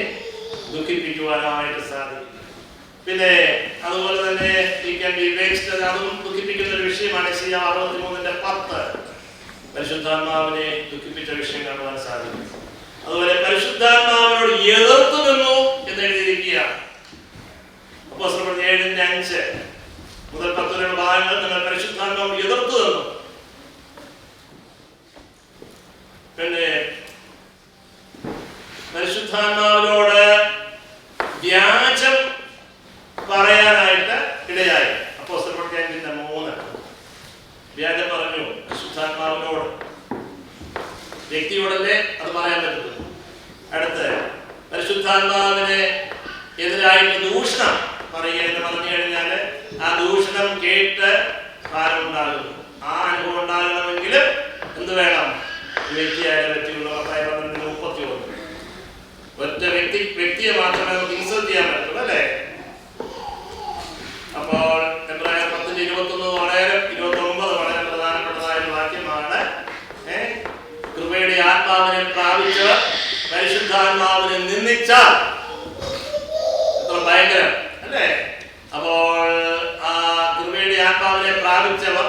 ദുഃഖിപ്പിക്കുവാനായിട്ട് സാധിക്കും. പിന്നെ അതുപോലെ തന്നെ അതും ദുഃഖിപ്പിക്കുന്ന ഒരു വിഷയമാണ്. യെശയ്യാ 63:10 പരിശുദ്ധാത്മാവിനെ ദുഃഖിപ്പിച്ച വിഷയം കാണുവാൻ സാധിക്കും. അതുപോലെ പരിശുദ്ധാത്മാവിനോട് എതിർത്തു നിന്നു എന്ന് എഴുതിയിരിക്കുകയാണ്. അപ്പോസ്തലർ 7:5 മുതൽ 10 ഭാഗങ്ങൾ നിങ്ങൾ പരിശുദ്ധാത്മാവിനോട് എതിർത്തു നിന്നു. പിന്നെ പരിശുദ്ധാത്മാവിനോട് വ്യാജം പറയാനായിട്ട് ഇടയായി. അപ്പോസ്തലർ 5:3 വ്യാജം പറഞ്ഞു പരിശുദ്ധാത്മാവിനോട്. വ്യക്തിയോടല്ലേ അത് പറയാൻ പറ്റുള്ളൂ. അടുത്ത് പരിശുദ്ധാത്മാവിന് എതിരായിട്ട് ദൂഷണം പറയുക എന്ന് പറഞ്ഞു കഴിഞ്ഞാൽ ആ ദൂഷണം കേട്ട് ഭാരം ഉണ്ടാകുന്നു. ആ അനുഭവം ഉണ്ടാകണമെങ്കിൽ എന്ത് വേണം? വ്യക്തിയായാലും വ്യക്തിയുള്ള 12:31 ഒറ്റ വ്യക്തിയെ മാത്രമേ നമുക്ക് ഇൻസൾട്ട് ചെയ്യാൻ പറ്റുള്ളൂ അല്ലേ? അപ്പോൾ എബ്രായർ 10:21 വളരെ 29 വളരെ പ്രധാനപ്പെട്ടതായ വാക്യമാണ്. കൃപയുടെ ആത്മാവിനെ പ്രാപിച്ച് പരിശുദ്ധാത്മാവിനെ നിന്ദിച്ചാൽ എത്ര ഭയങ്കരം അല്ലേ? അപ്പോൾ ആ കൃപയുടെ ആത്മാവിനെ പ്രാപിച്ചവർ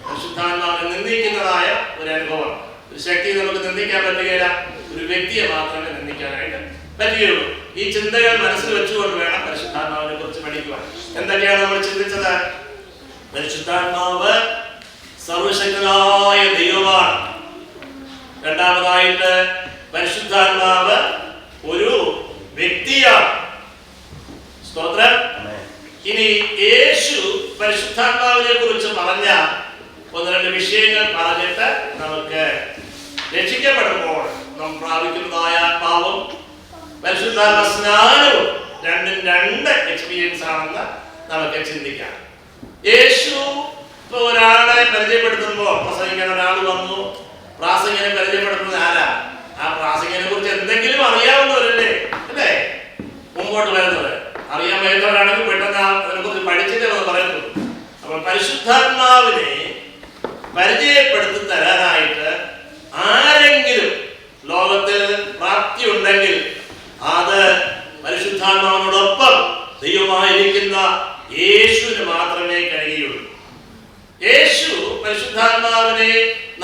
പരിശുദ്ധാത്മാവിനെ നിന്ദിക്കുന്നതായ ഒരു അനുഭവം. ഒരു ശക്തി നമുക്ക് നിന്ദിക്കാൻ പറ്റുകയില്ല, ഒരു വ്യക്തിയെ മാത്രമേ നിന്ദിക്കാനായിട്ട് പറ്റുകയുള്ളൂ. ഈ ചിന്തകൾ മനസ്സിൽ വെച്ചുകൊണ്ട് വേണം പരിശുദ്ധാത്മാവിനെ കുറിച്ച് പഠിക്കുവാൻ. എന്തൊക്കെയാണ് നമ്മൾ ചിന്തിച്ചത്? പരിശുദ്ധാത്മാവ് സർവശക്തനായ ദൈവമാണ്. രണ്ടാമതായിട്ട് പരിശുദ്ധാത്മാവ് ഒരു വ്യക്തിയാണ്. സ്തോത്രം. ഇനി യേശു പരിശുദ്ധാത്മാവിനെ കുറിച്ച് പറഞ്ഞ 1-2 വിഷയങ്ങൾ പറഞ്ഞിട്ട് നമുക്ക് രക്ഷിക്കപ്പെടുമ്പോൾ നാം പ്രാപിക്കുന്നതായ ആത്മാവും പരിശുദ്ധാത്മ സ്നാനവും രണ്ടും 2 എക്സ്പീരിയൻസ് ആണെന്ന് നമുക്ക് ചിന്തിക്കാം. യേശു ഇപ്പൊ ഒരാളെ പരിചയപ്പെടുത്തുമ്പോൾ, പ്രസംഗിക്കാൻ ഒരാൾ വന്നു, പ്രാസംഗികനെ പരിചയപ്പെടുത്തുന്നത് ആരാ? ആ പ്രാസംഗികനെ കുറിച്ച് എന്തെങ്കിലും അറിയാവുന്നവരല്ലേ അല്ലേ മുമ്പോട്ട് വരുന്നത്? അറിയാൻ വരുന്നവരാണെങ്കിൽ പെട്ടെന്ന് അതിനെക്കുറിച്ച് പഠിച്ചിട്ടേ എന്ന് പറയുന്നത്. അപ്പോൾ പരിശുദ്ധാത്മാവിനെ പരിചയപ്പെടുത്തി തരാനായിട്ട് ആരെങ്കിലും ലോകത്തിൽ പ്രാപ്തി ഉണ്ടെങ്കിൽ അത് പരിശുദ്ധാത്മാവിനോടൊപ്പം ദൈവമായിരിക്കുന്ന യേശുവിന് മാത്രമേ കഴിയുള്ളൂ. യേശു പരിശുദ്ധാത്മാവിനെ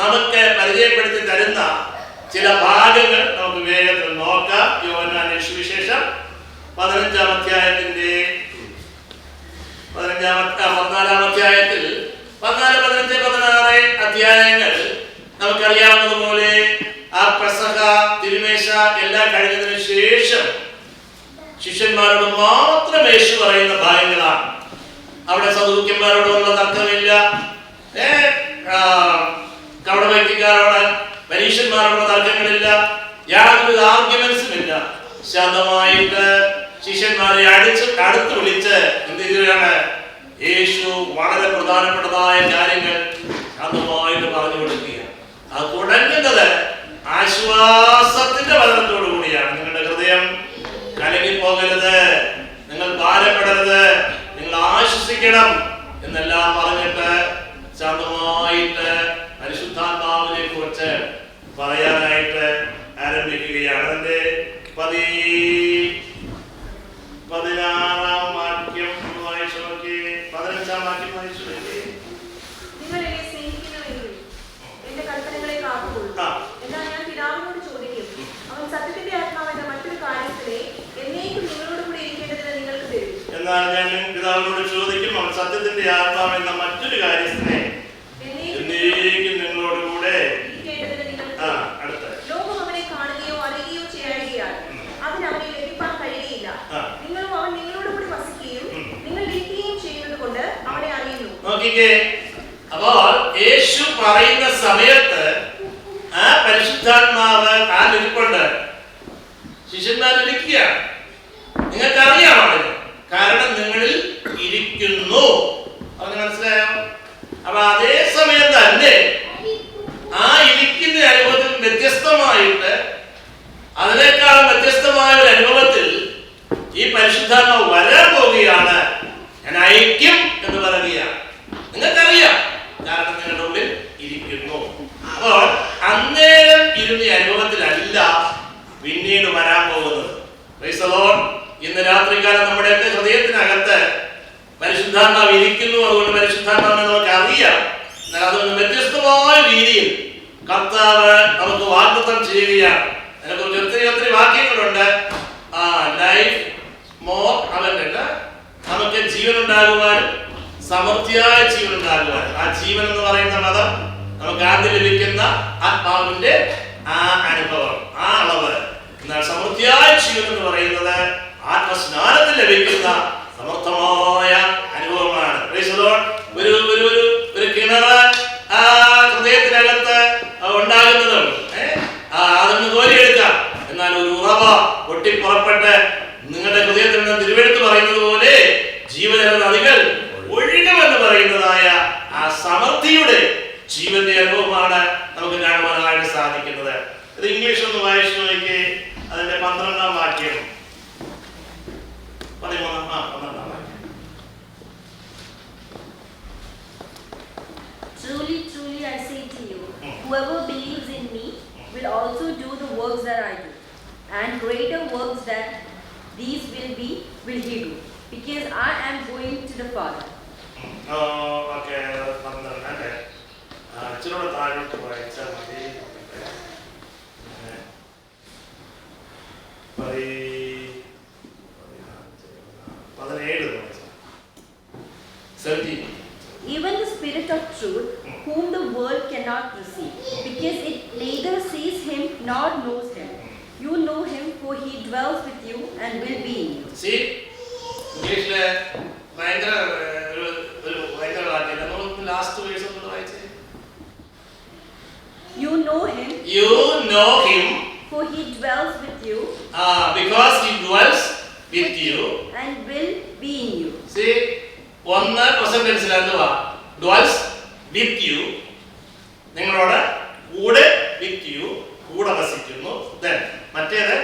നമുക്ക് പരിചയപ്പെടുത്തി തരുന്ന ചില ഭാഗങ്ങൾ നമുക്ക് വേഗത്തിൽ നോക്കാം. യോഹന്നാന്റെ സുവിശേഷം 15-ാം അധ്യായത്തിന്റെ 14-ാം അധ്യായത്തിൽ 14, 15, 16 അധ്യായങ്ങൾ നമുക്കറിയാവുന്നതുപോലെ ആ പെസഹ തിരുമേശ എല്ലാം കഴിഞ്ഞതിന് ശേഷം ശിഷ്യന്മാരോട് മാത്രം യേശു പറയുന്ന ഭാഗങ്ങളാണ്. അവിടെ സദൂക്യന്മാരോടുള്ള തർക്കമില്ല, കപടഭക്തിക്കാരോട് പരീക്ഷന്മാരോടുള്ള തർക്കങ്ങളില്ല, യാതൊരു ആർഗ്യുമെന്റ്സും ഇല്ല. ശാന്തമായിട്ട് ശിഷ്യന്മാരെ അടുത്ത് വിളിച്ച് എന്ത് ചെയ്യുകയാണ്? യേശു വളരെ പ്രധാനപ്പെട്ടതായ കാര്യങ്ങൾ ശാന്തമായിട്ട് പറഞ്ഞു കൊടുക്കുക. അത് തുടങ്ങുന്നത് ആശ്വാസത്തിന്റെ വചനത്തോടു കൂടിയാണ്. നിങ്ങളുടെ ഹൃദയം കലങ്ങിപ്പോകരുത്, നിങ്ങൾ ഭാരപ്പെടരുത്, നിങ്ങൾ ആശ്വസിക്കണം എന്നെല്ലാം പറഞ്ഞിട്ട് ശാന്തമായിട്ട് പരിശുദ്ധാത്മാവിനെ കുറിച്ച് പറയാനായിട്ട് ആരംഭിക്കുകയാണ്. അതിന്റെ 16-ാം വാക്യം വായിച്ചു നോക്കി. 15-ാം വാക്യം വായിച്ചു നോക്കി. നിങ്ങൾ എന്നെ സ്നേഹിക്കുന്നുവെങ്കിൽ എന്റെ കൽപ്പനകളെ കാത്തുകൊള്ളൂ. എന്നാൽ ഞാൻ പിതാവിനോട് ചോദിക്കും, അവൻ സത്യത്തിന്റെ ആത്മാവെന്ന മറ്റൊരു കാര്യത്തിലെ എന്നേക്കും നിങ്ങളോട് കൂടെ ഇരിക്കേണ്ടതിന് നിങ്ങൾക്ക് തരും. എന്നാൽ ഞാൻ പിതാവിനോട് ചോദിക്കും, അവൻ സത്യത്തിന്റെ ആത്മാവെന്ന മറ്റൊരു കാര്യത്തിനെ എന്നേക്കും നിങ്ങളോട് കൂടെ ഇരിക്കേണ്ടതിന് നിങ്ങൾക്ക് അടുത്ത ലോകം അവനെ കാണുകയോ അറിയുകയോ ചെയ്യാൻ അതിന് അവനെ ലഭിക്കാൻ കഴിയുകയില്ല. നിങ്ങളും അവൻ നിങ്ങളോട് കൂടി വസിക്കുകയും നിങ്ങൾ ഇരിക്കുകയും ചെയ്യുന്നത് കൊണ്ട് അവനെ അറിയുന്നു. നോക്കിക്കേ, അപ്പോൾ യേശു പറയുന്ന സമയത്ത് ആ പരിശുദ്ധാത്മാവ് ആ നിൽപ്പുണ്ട്. ശിഷ്യന്മാരിരിക്കുക. നിങ്ങൾക്കറിയാം അതിന്, കാരണം നിങ്ങളിൽ ഇരിക്കുന്നു. അവന് മനസ്സിലായോ? അപ്പൊ അതേ സമയം തന്നെ ആ ഇരിക്കുന്ന അനുഭവത്തിൽ വ്യത്യസ്തമായിട്ട്, അതിനേക്കാളും വ്യത്യസ്തമായ ഒരു അനുഭവത്തിൽ ഈ പരിശുദ്ധാത്മാവ് വരാൻ പോവുകയാണ്. ഞാൻ അയക്കും എന്ന് പറയുകയാണ്. നിങ്ങൾക്കറിയാം, കാരണം നിങ്ങളുടെ ഉള്ളിൽ ഇരിക്കുന്നു. അപ്പോൾ അന്നേരം ഇരുന്ന അനുഭവത്തിലല്ല പിന്നീട് വരാൻ പോകുന്നത്. Praise the Lord. ഇന്ന് രാത്രികാലം നമ്മുടെയൊക്കെ ഹൃദയത്തിനകത്ത് പരിശുദ്ധാത്മാവ് ഇരിക്കുന്നു. അതുകൊണ്ട് പരിശുദ്ധാത്മാവിനെ നമുക്ക് അറിയാം. എന്നാൽ അതുകൊണ്ട് വ്യത്യസ്തമായ രീതിയിൽ കർത്താവ് നമുക്ക് വാഗ്ദത്തം ചെയ്യുകയാണ്. അതിനെക്കുറിച്ച് ഒത്തിരി വാക്യങ്ങളുണ്ട്. ലൈഫ് മോർ അവന്റെ നമുക്ക് ജീവൻ ഉണ്ടാകുവാൻ, സമൃദ്ധിയായ ജീവൻ ഉണ്ടാകുവാൻ. ആ ജീവൻ എന്ന് പറയുന്ന മതം നമുക്ക് ആദ്യം ലഭിക്കുന്ന ആത്മാവിന്റെ ആ അനുഭവം, ആ അളവ്. എന്നാൽ സമൃദ്ധിയായ ജീവൻ എന്ന് പറയുന്നത് ആത്മസ്നാനത്തിൽ ലഭിക്കുന്ന സമർത്ഥമായ അനുഭവമാണ്. ഒരു കിണറ് ഹൃദയത്തിനകത്ത് ഉണ്ടാകുന്നതും അതൊന്ന് കോരിയെടുക്കാം. എന്നാൽ ഒരു ഉറവ പൊട്ടിപ്പുറപ്പെട്ട് നിങ്ങളുടെ ഹൃദയത്തിൽ നിന്ന് തിരുവെഴുത്ത് പറയുന്നത് പോലെ ജീവജല നദികൾ ഒഴുകുമെന്ന് പറയുന്നതായ ആ സമൃദ്ധിയുടെ ജീവന്റെ അനുഭവമാണ് നമുക്ക് കാണുവാനായിട്ട് സാധിക്കുന്നത്. ഇത് ഇംഗ്ലീഷ് ഒന്ന് വായിച്ചു നോക്കി. അതിന്റെ 12-ാം വാക്യം, 12-ാം വാക്യം. Truly, truly, I say to you, whoever believes in me will also do the works that I do, and greater works than these will he do, because I am going to the Father. Okay, ഇച്ചിരൂടെ താഴോട്ട് വായിച്ചാൽ മതി. 17. Even the Spirit of truth, whom the world cannot receive, because it neither sees him nor knows him. You know him, for he dwells with you and will be in you. See, ഇംഗ്ലീഷിലെ ഭയങ്കര വാക്യം. നമ്മൾ last verse ഒന്ന് വായിച്ചേ. You know him, for he dwells with you, because he dwells with you and will be in you. See, one present എന്തുവാ? Dwells with you, നിങ്ങളോട് കൂടെ, with you, കൂടെ വസിക്കുന്നു. Then മറ്റേത്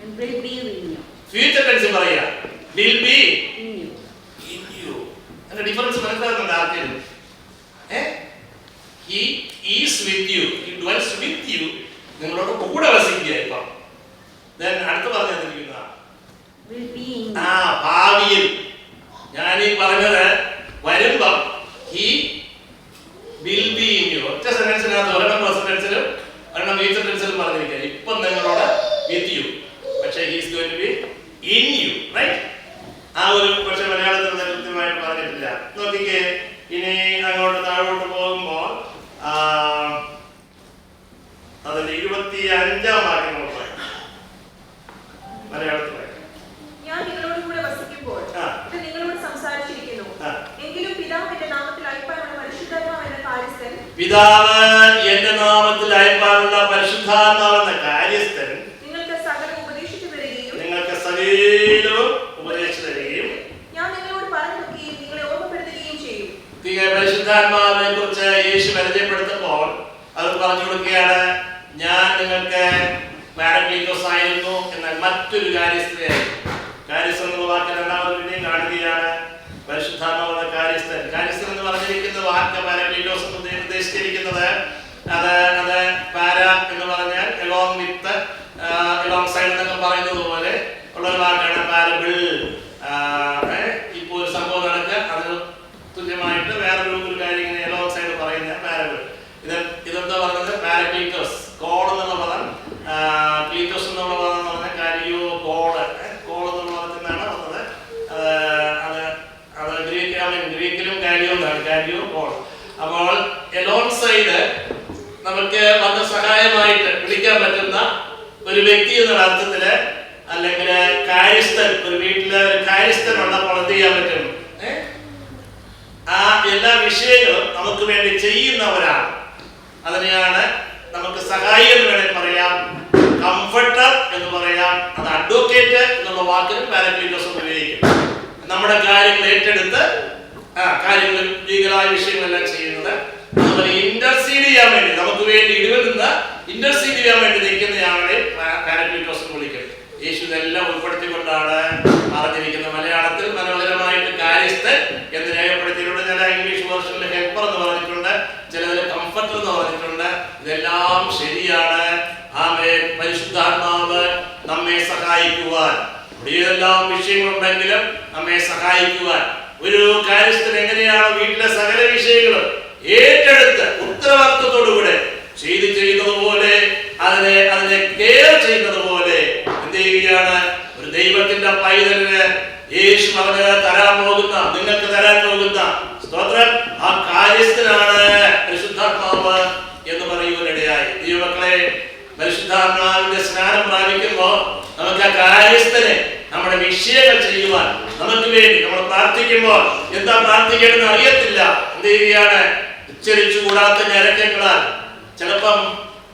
and will be in you. Future tense പറയാ, will be in you. in you. അതിന്റെ difference മനസ്സിലാക്കുന്നുണ്ട് ആർക്കെങ്കിലും? He is with you, he dwells with you, നിങ്ങളോട് കൂടെ വസിക്കുക. ഇപ്പം then അടുത്ത് പറഞ്ഞു തന്നിരിക്കുന്ന will be in you. ഭാവിയിൽ ഞാൻ ഈ പറഞ്ഞത് വരുമ്പം he will be in you. ഒറ്റ സെന്റൻസിനകത്ത് ഒരെണ്ണം പ്രസന്റ് ടെൻസിലും ഒരെണ്ണം ഫ്യൂച്ചർ ടെൻസിലും പറഞ്ഞിരിക്കുക. ഇപ്പം നിങ്ങളോട് with you, പക്ഷേ he is going to be in you, right? ആ ഒരു പക്ഷെ മലയാളത്തിൽ കൃത്യമായിട്ട് പറഞ്ഞിട്ടില്ല. നോക്കിക്കേ, ഇനി അങ്ങോട്ട് താഴോട്ട് പോകുമ്പോൾ അതിന്റെ 25-ാം വാക്യം നോക്കാം. മലയാളത്തിൽ ഞാൻ നിങ്ങളോട് കൂടെ വസിക്കുമ്പോൾ ഇത് നിങ്ങളോട് സംസാരിച്ചിരിക്കുന്നു. എങ്കിലും പിതാവ് എന്റെ നാമത്തിൽ അയപ്പാനുള്ള പരിശുദ്ധാത്മാവ് എന്ന കാര്യസ്ഥൻ, പിതാവ് എന്റെ നാമത്തിൽ അയപ്പാനുള്ള പരിശുദ്ധാത്മാവ് എന്ന കാര്യസ്ഥൻ നിങ്ങൾക്ക് സകലം ഉപദേശിച്ചു തരികയും ഞാൻ നിങ്ങളോട് പറഞ്ഞൊക്കെയും നിങ്ങളെ ഓർമ്മപ്പെടുത്തുകയും ചെയ്യും. പരിശുദ്ധാത്മാവിനെ കുറിച്ച് യേശു പരിചയപ്പെടുത്തുമ്പോൾ അത് പറഞ്ഞു കൊടുക്കുകയാണ്, ഞാൻ നിങ്ങൾക്ക് പാരക്ലീറ്റോസ് ആയിരുന്നു, എന്നാൽ മറ്റൊരു കാര്യസ്ഥനായിരുന്നു. കാര്യസ്ഥൻ എന്നുള്ള വാക്ക് രണ്ടാമത് പിന്നെയും കാണുകയാണ്. പരിശുദ്ധാത്മാവ് കാര്യസ്ഥൻ. കാര്യസ്ഥൻ എന്ന് പറഞ്ഞിരിക്കുന്ന വാക്ക് പാരക്ലീറ്റോസ് എന്ന് ഉദ്ദേശിച്ചിരിക്കുന്നത് അത് പാര എന്ന് പറഞ്ഞാൽ എലോങ് വിത്ത്, എലോങ് സൈഡ് എന്നൊക്കെ പറയുന്നത് പോലെ ഉള്ള ഒരു വാക്കാണ് പാരബിൾ. ഇപ്പൊ ഒരു സംഭവം നടക്കുക, അതിന് തുല്യമായിട്ട് വേറൊരു കാര്യം ഇങ്ങനെ എലോങ് സൈഡ് പറയുന്ന പാരബിൾ. ഇതെന്താ പറഞ്ഞത്? പാരക്ലീറ്റോസ്. കോൾ എന്നുള്ള പദം, ക്ലീറ്റോസ് എന്നുള്ള പദം എന്ന് പറഞ്ഞാൽ കാരിയോ കോള്. കോൾ എന്നുള്ള പദത്തിൽ നിന്നാണ് വന്നത്. അത് ഗ്രീക്കിലും കാരിയോ എന്നാണ്, കാരിയോ കോൾ. അപ്പോൾ എലോങ് സൈഡ് നമുക്ക് വന്ന സഹായമായിട്ട് വിളിക്കാൻ പറ്റുന്ന ഒരു വ്യക്തി എന്നുള്ള അർത്ഥത്തില്, അല്ലെങ്കിൽ കാര്യസ്ഥൻ, ഒരു വീട്ടിലെ ഒരു കാര്യസ്ഥൻ ഉള്ളപ്പോൾ എന്ത് ചെയ്യാൻ പറ്റും? ആ എല്ലാ വിഷയങ്ങളും നമുക്ക് വേണ്ടി ചെയ്യുന്നവരാണ്. അതിനെയാണ് നമുക്ക് സഹായി എന്ന് വേണമെങ്കിൽ പറയാം, കംഫർട്ടർ എന്ന് പറയാം. അത് അഡ്വക്കേറ്റ് എന്നുള്ള വാക്കിന് പാരക്ലീറ്റോസ് ഉപയോഗിക്കും. നമ്മുടെ കാര്യങ്ങൾ ഏറ്റെടുത്ത് കാര്യങ്ങൾ ലീഗലായ വിഷയങ്ങളെല്ലാം ചെയ്യുന്നത്. അതുപോലെ ഇന്റർസീഡ് ചെയ്യാൻ വേണ്ടി, നമുക്ക് വേണ്ടി ഇടപെടുന്ന ഇന്റർസീഡ് ചെയ്യാൻ വേണ്ടി നിൽക്കുന്നയാളെ പാരക്ലീറ്റോസ് എന്ന് വിളിക്കും. യേശു ഇതെല്ലാം ഉൾപ്പെടുത്തിക്കൊണ്ടാണ് പറഞ്ഞിരിക്കുന്നത്. മലയാളത്തിൽ മനോഹരമായിട്ട് കാര്യസ്ഥൻ എന്ന് രേഖപ്പെടുത്തിയിട്ടുണ്ട്. ചില ഇംഗ്ലീഷ് വേർഷനിൽ ഹെൽപ്പർ എന്ന് പറഞ്ഞിട്ടുണ്ട്, ചിലതിൽ കംഫർട്ടർ എന്ന് പറഞ്ഞിട്ടുണ്ട്. ഇതെല്ലാം ശരിയാണ്. ആമേൻ. പരിശുദ്ധാത്മാവ് നമ്മെ നമ്മെ സഹായിക്കുവാൻ, ഏതെല്ലാം വിഷയങ്ങളുണ്ടെങ്കിലും നമ്മെ സഹായിക്കുവാൻ, ഒരു കാര്യസ്ഥൻ എങ്ങനെയാണ് വീട്ടിലെ സകല വിഷയങ്ങളും ഏറ്റെടുത്ത് ഉത്തരവാദിത്വത്തോടുകൂടെ ചെയ്യുന്നതുപോലെ അതിനെ കെയർ ചെയ്യുന്നത് പോലെ എന്ത് ചെയ്യുകയാണ് ഒരു ദൈവത്തിന്റെ പൈതലിന് യേശു അവന് നിങ്ങൾക്ക് തരാൻ പോകുന്ന സ്തോത്രം ആ കാര്യസ്ഥനാണ് പരിശുദ്ധാത്മാവ് എന്ന് പറയുവാനിടയായി. ദൈവമക്കളെ, പരിശുദ്ധാത്മാവിന്റെ സ്നാനം പ്രാപിക്കുമ്പോൾ നമുക്ക് ആ കാര്യസ്ഥനെ നമ്മുടെ വിഷയങ്ങൾ ചെയ്യുവാൻ നമുക്ക് വേണ്ടി നമ്മൾ പ്രാർത്ഥിക്കുമ്പോൾ എന്താ പ്രാർത്ഥിക്കേണ്ടതെന്ന് അറിയത്തില്ല. എന്ത് ചെയ്യുകയാണ്? ഉച്ചരിച്ചുകൂടാത്ത ഞരക്കങ്ങളാൽ ചിലപ്പം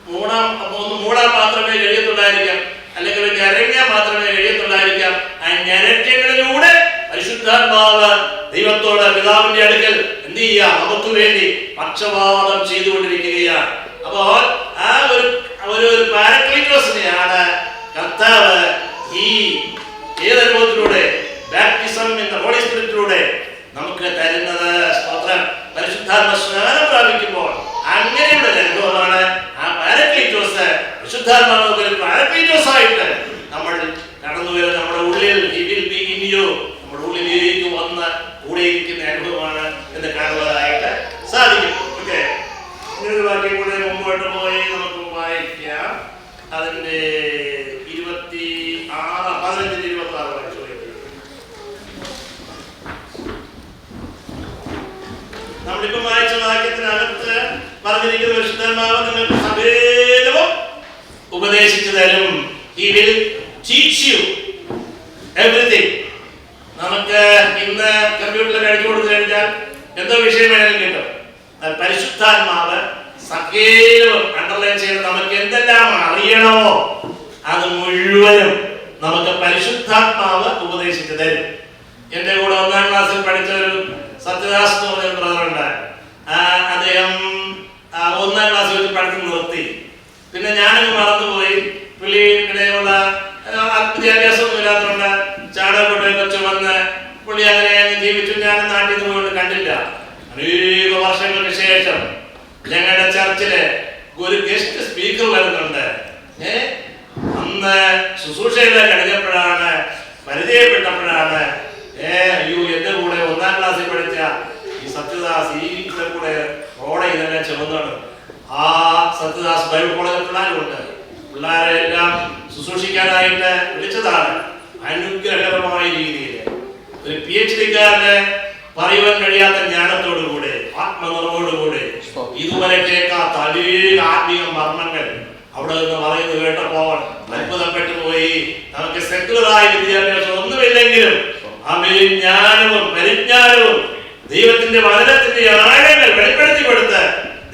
മൂടാൻ മാത്രമേ കഴിയത്തുള്ളായിരിക്കാം, അല്ലെങ്കിൽ ഞരങ്ങാൻ മാത്രമേ കഴിയത്തുള്ളായിരിക്കാം. ആ ഞരക്കങ്ങളിലൂടെ പരിശുദ്ധാത്മാവ് ദൈവത്തോട് പിതാവിന്റെ അടുക്കൽ എന്ത് ചെയ്യുക? നമുക്ക് വേണ്ടി പക്ഷപാതം ചെയ്തുകൊണ്ടിരിക്കുകയാണ്. അപ്പോൾ ആ ഒരു പാരക്ലീറ്റോസിനെയാണ് കർത്താവ് ഈ ഏതനുഭവത്തിലൂടെ ബാപ്റ്റിസം ഇൻ ദി ഹോളി സ്പിരിറ്റിലൂടെ നമുക്ക് തരുന്നത്. സ്തോത്രം. പരിശുദ്ധാത്മ സ്നാനം പ്രാപിക്കുമ്പോൾ അങ്ങനെയുള്ള അനുഭവമാണ് ആ പാരക്ലീറ്റോസ്. പരിശുദ്ധാത്മാവ് പാരക്ലീറ്റോസ് ആയിട്ട് നമ്മൾ കടന്നു വരുന്ന നമ്മുടെ ഉള്ളിൽ നമ്മുടെ ഉള്ളിലേക്ക് വന്ന് കൂടെയിരിക്കുന്ന അനുഭവമാണ് എന്ന് കാണുവാനായിട്ട് സാധിക്കും. ഓക്കെ, ഇങ്ങനൊരു വാക്യം കൂടെ മുമ്പോട്ട് പോയി നമുക്ക് വായിക്കാം. അതിന്റെ 15-26 വായിച്ചു. നമ്മളിപ്പം വായിച്ച വാക്യത്തിനകത്ത് പറഞ്ഞിരിക്കുന്ന പരിശുദ്ധാത്മാവ് നിങ്ങൾക്ക് സകലവും ഉപദേശിച്ചു തരും. He will teach you everything. നമുക്ക് ഇന്ന് കമ്പ്യൂട്ടറിൽ കഴിച്ചു കൊടുത്തു കഴിഞ്ഞാൽ എന്തോ വിഷയം വേണമെങ്കിലും കിട്ടും. പരിശുദ്ധാത്മാവ് സകലവും അണ്ടർലൈൻ ചെയ്ത് നമുക്ക് എന്തെല്ലാം അറിയണമോ അത് മുഴുവനും നമുക്ക് പരിശുദ്ധാത്മാവ് ഉപദേശിച്ചു തരും. എന്റെ കൂടെ 1ാം ക്ലാസ്സിൽ പഠിച്ച ഒരു സത്യദാസ് എന്ന് പറഞ്ഞ ബ്രദറുണ്ട്. അദ്ദേഹം 1ാം ക്ലാസ്സിൽ വെച്ച് പഠിത്തം നിർത്തി. പിന്നെ ഞാനങ്ങ് മറന്നുപോയി. പുള്ളി ഇങ്ങനെയുള്ള വിദ്യാഭ്യാസമൊന്നും ഇല്ലാത്തതുകൊണ്ട് ചാടകോട്ടെ വെച്ച് വന്ന് പുള്ളി അങ്ങനെ ജീവിച്ചു. ഞാൻ നാട്ടിൽ നിന്ന് പോയിട്ട് കണ്ടില്ല. അനേക വർഷങ്ങൾക്ക് ശേഷം ഞങ്ങളുടെ ചർച്ചില് ഒരു ഗസ്റ്റ് സ്പീക്കർ വരുന്നുണ്ട്. അന്ന് ശുശ്രൂഷയെല്ലാം കഴിഞ്ഞപ്പോഴാണ് പരിചയപ്പെട്ടപ്പോഴാണ് അയ്യോ എന്റെ കൂടെ 1ാം ക്ലാസ്സിൽ പഠിച്ച ഈ സത്യദാസ് ഈ കൂടെ റോഡെ ഇതെല്ലാം ചുമന്നാണ്. ആ സത്യദാസ് ബൈബിൾ കോളേജിൽ പിള്ളേരുണ്ട്. പിള്ളേരെ എല്ലാം ശുശ്രൂഷിക്കാനായിട്ട് വിളിച്ചതാണ്. അനുഗ്രഹകരമായ രീതിയിൽ ഒരു PhD-കാരന് പറയുവാൻ കഴിയാത്ത ജ്ഞാനത്തോടുകൂടെ ആത്മനിറവോടുകൂടെ ഇതുവരെ കേൾക്കാത്ത അനേക ആത്മീയ മർമ്മങ്ങൾ അവിടെ നിന്ന് പറയുന്നത് കേട്ടപ്പോൾ അത്ഭുതപ്പെട്ടു പോയി. നമുക്ക് സെക്യുലറായ വിദ്യാഭ്യാസം ഒന്നുമില്ലെങ്കിലും ജ്ഞാനവും പരിജ്ഞാനവും ദൈവത്തിന്റെ വചനത്തിന്റെ ആഴങ്ങൾ വെളിപ്പെടുത്തി കൊടുത്ത്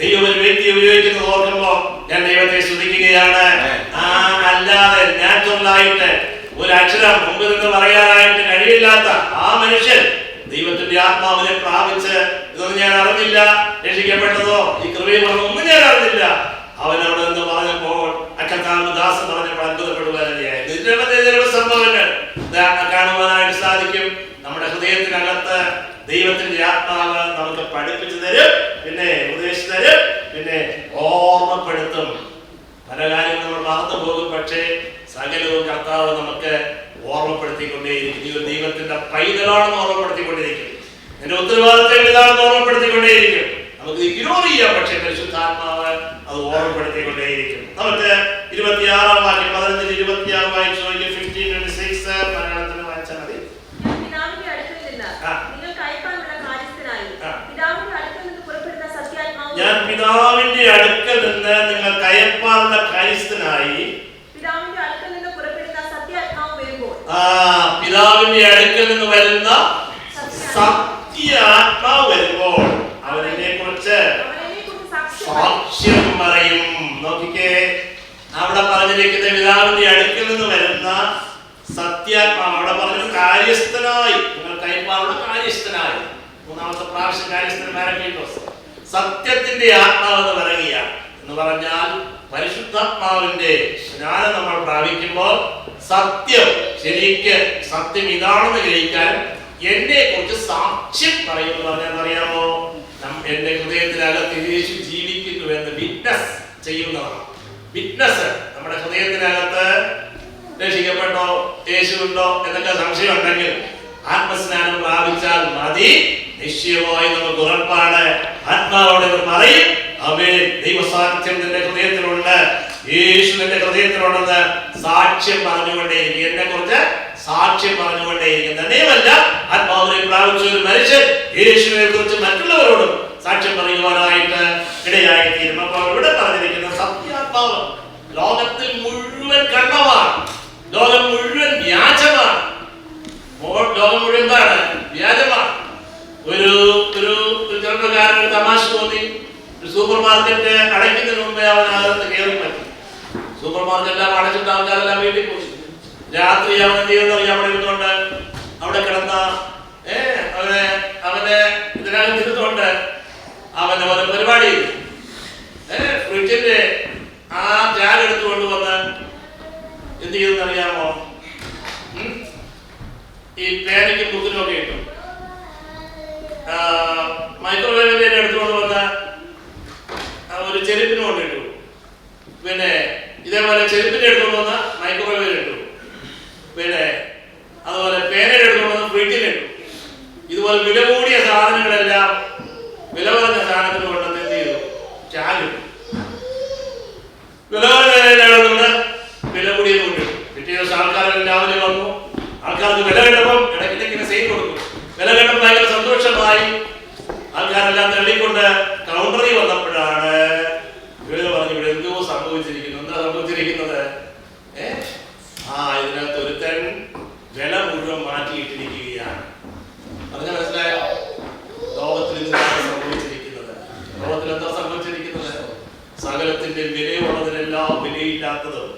ദൈവം ഒരു വ്യക്തി ഉപയോഗിക്കുന്നത് ഓർക്കുമ്പോൾ ഞാൻ ദൈവത്തെ സ്തുതിക്കുകയാണ്. അല്ലാതെ നാച്ചുറലായിട്ട് ഒരു അക്ഷരം മുമ്പ് നിന്ന് പറയാനായിട്ട് കഴിയില്ലാത്ത ആ മനുഷ്യൻ ദൈവത്തിന്റെ ആത്മാവിനെ പ്രാപിച്ച് ഇതൊന്നും ഞാൻ അറിഞ്ഞില്ല, രക്ഷിക്കപ്പെട്ടതോ ഈ കൃപയും ഒന്നും ഞാൻ അറിഞ്ഞില്ല, അവൻ അവിടെ നിന്ന് പറഞ്ഞപ്പോൾ അക്കത്താമദാസൻ പറഞ്ഞപ്പോൾ അത്ഭുതപ്പെടുവാനിടയായി. നിരവധി സംഭവങ്ങൾ കാണുവാനായിട്ട് സാധിക്കും. നമ്മുടെ ഹൃദയത്തിനകത്ത് ദൈവത്തിന്റെ ആത്മാവ് നമുക്ക് പഠിപ്പിച്ചു തരും, പിന്നെ ഉപദേശിച്ചു തരും, പിന്നെ ഓർമ്മപ്പെടുത്തും. പല കാര്യങ്ങളും നമ്മൾ മറന്നു പോകും, പക്ഷേ സകലവും കർത്താവ് നമുക്ക് ഓർമ്മപ്പെടുത്തിക്കൊണ്ടേയിരിക്കും. ഈ ഒരു ദൈവത്തിന്റെ പൈതലാണെന്ന് ഓർമ്മപ്പെടുത്തിക്കൊണ്ടിരിക്കും. എന്റെ ഉത്തരവാദിത്തങ്ങൾ ഇതാണെന്ന് ഓർമ്മപ്പെടുത്തിക്കൊണ്ടേയിരിക്കും. നമുക്ക് ഇഗ്നോർ ചെയ്യാം, പക്ഷേ പരിശുദ്ധാത്മാവ് അത് ഓർമ്മപ്പെടുത്തിക്കൊണ്ടേയിരിക്കും. നമുക്ക് 26-ാം വാക്യം 15-26 വായിച്ചു. 15:26 മലയാളത്തിൽ വായിച്ചാൽ മതി. ഞാൻ പിതാവിന്റെ അടുക്കൽ നിന്ന് നിങ്ങൾക്ക് അയപ്പാനുള്ള കാര്യസ്ഥനായി പിതാവിന്റെ അടുക്കൽ നിന്ന് വരുന്ന സത്യാത്മാവ് വരുമ്പോൾ അവനെ കുറിച്ച് സാക്ഷ്യം പറയും. നോക്കിക്കേ, അവിടെ പറഞ്ഞിരിക്കുന്ന പിതാവിന്റെ അടുക്കൽ നിന്ന് വരുന്ന സത്യാത്മാവ്. അവിടെ പറഞ്ഞ കാര്യസ്ഥനായി, നിങ്ങൾ കൈപ്പാറുള്ള കാര്യസ്ഥനായി. 3ാമത്തെ പ്രാവശ്യം കാര്യസ്ഥന്മാരൊക്കെ സത്യത്തിന്റെ ആത്മാവെന്ന് പറയുകയാണ്. എന്ന് പറഞ്ഞാൽ പരിശുദ്ധാത്മാവിന്റെ സ്നാനം നമ്മൾ പ്രാപിക്കുമ്പോൾ സത്യം, ശരിക്ക് സത്യം ഇതാണെന്ന് ഗ്രഹിക്കാൻ എന്നെ കുറിച്ച് സാക്ഷ്യം പറയുമെന്ന് പറഞ്ഞാൽ അറിയാമോ? എന്റെ ഹൃദയത്തിനകത്ത് യേശു ജീവിക്കുന്നു എന്ന് വിറ്റ്നസ് ചെയ്യുന്നതാണ്. വിറ്റ്നസ് നമ്മുടെ ഹൃദയത്തിനകത്ത് രക്ഷിക്കപ്പെട്ടോ, യേശു ഉണ്ടോ എന്നൊക്കെ സംശയം ഉണ്ടെങ്കിൽ ആത്മസ്നാനം പ്രാപിച്ചാൽ മതി. നിശ്ചയമായി നമുക്ക് ഉറപ്പാണ്. ആത്മാവോട് പറയും, അവൻ ദൈവസാക്ഷ്യം നിന്റെ ഹൃദയത്തിലുണ്ട്, യേശു നിന്റെ ഹൃദയത്തിലുണ്ടെന്ന് സാക്ഷ്യം പറഞ്ഞുകൊണ്ടേയിരിക്കും. എന്നെ കുറിച്ച് സാക്ഷ്യം പറഞ്ഞുകൊണ്ടേയിരിക്കും. തന്നെയുമല്ല, ആത്മാവിനെ പ്രാപിച്ച ഒരു മനുഷ്യൻ യേശുവിനെ കുറിച്ച് മറ്റുള്ളവരോടും സാക്ഷ്യം പറയുവാനായിട്ട് ഇടയായിത്തീരും. അപ്പോൾ ഇവിടെ പറഞ്ഞിരിക്കുന്ന സത്യാത്മാവ് ലോകത്തിൽ മുഴുവൻ കള്ളമാണ്, ലോകം മുഴുവൻ വ്യാജമാണ്, ലോകം മുഴുവൻ എന്താണ്? വ്യാജമാണ്. ഒരു ചെറുപ്പക്കാരൻ ഒരു തമാശ തോന്നി. ഒരു സൂപ്പർ മാർക്കറ്റ് അടയ്ക്കുന്നതിന് മുമ്പേ അവൻ അകത്ത് കയറി പറ്റി. സൂപ്പർ മാർക്കറ്റ് എല്ലാം അടച്ചിട്ട് ആൾക്കാരെല്ലാം വീട്ടിൽ പോയി. രാത്രി അവൻ എന്ത് ചെയ്യുന്ന അവിടെ ഇരുന്നുകൊണ്ട് അവിടെ കിടന്ന അവനെ ഇതിനകത്ത് ഇരുന്നുകൊണ്ട് അവന്റെ ഓരോ പരിപാടി ഫ്രിഡ്ജിന്റെ ആ ജാഗ് എടുത്തുകൊണ്ട് വന്ന് എന്ത് ചെയ്തെന്ന് അറിയാമോ? ഈ പേനയ്ക്കും ബുക്കിനും ഒക്കെ കിട്ടും. മൈക്രോവേവിന്റെ എടുത്തുകൊണ്ട് വന്ന ഒരു ചെരുപ്പിന് കൊണ്ടിട്ടു. പിന്നെ ഇതേപോലെ ചെരുപ്പിന്റെ എടുത്തുകൊണ്ട് വന്ന മൈക്രോവേവിൽ ഇട്ടു. പിന്നെ അതുപോലെ പേനയുടെ എടുത്തുകൊണ്ട് വന്ന ഫ്രിഡ്ജിലിട്ടു. ഇതുപോലെ വില കൂടിയ സാധനങ്ങളെല്ലാം വില കുറഞ്ഞ സാധനത്തിന് കൊണ്ടുവന്ന് എന്ത് ചെയ്തു? ചാകിട്ടു. വില കുറഞ്ഞ വില കൂടിയത് കൊണ്ടിട്ടു. പിറ്റേ ദിവസം ആൾക്കാരെല്ലാം രാവിലെ വന്നു. ആൾക്കാർക്ക് വില കണ്ടപ്പം ഇടയ്ക്കിടയ്ക്കിങ്ങനെ സെയിൽ കൊടുക്കും. വില കണ്ടപ്പോൾ ഭയങ്കര സന്തോഷമായി. ആൾക്കാരെല്ലാം തള്ളിക്കൊണ്ട് കൗണ്ടറിൽ വന്നപ്പോഴാണ് ഇവര് പറഞ്ഞു, ഇവിടെ എന്തോ സംഭവിച്ചിരിക്കുന്നു. എന്താ സംഭവിച്ചിരിക്കുന്നത്? ഇതിനകത്ത് ഒരുത്തൻ വില മുഴുവൻ മാറ്റിയിട്ടിരിക്കുകയാണ്. പറഞ്ഞ മനസ്സിലായോ? ലോകത്തിൽ എന്താണ് സംഭവിച്ചിരിക്കുന്നത്? ലോകത്തിൽ എന്താ സംഭവിച്ചിരിക്കുന്നത്? സകലത്തിന്റെ വിലയുള്ളതിനെല്ലാം വിലയില്ലാത്തതും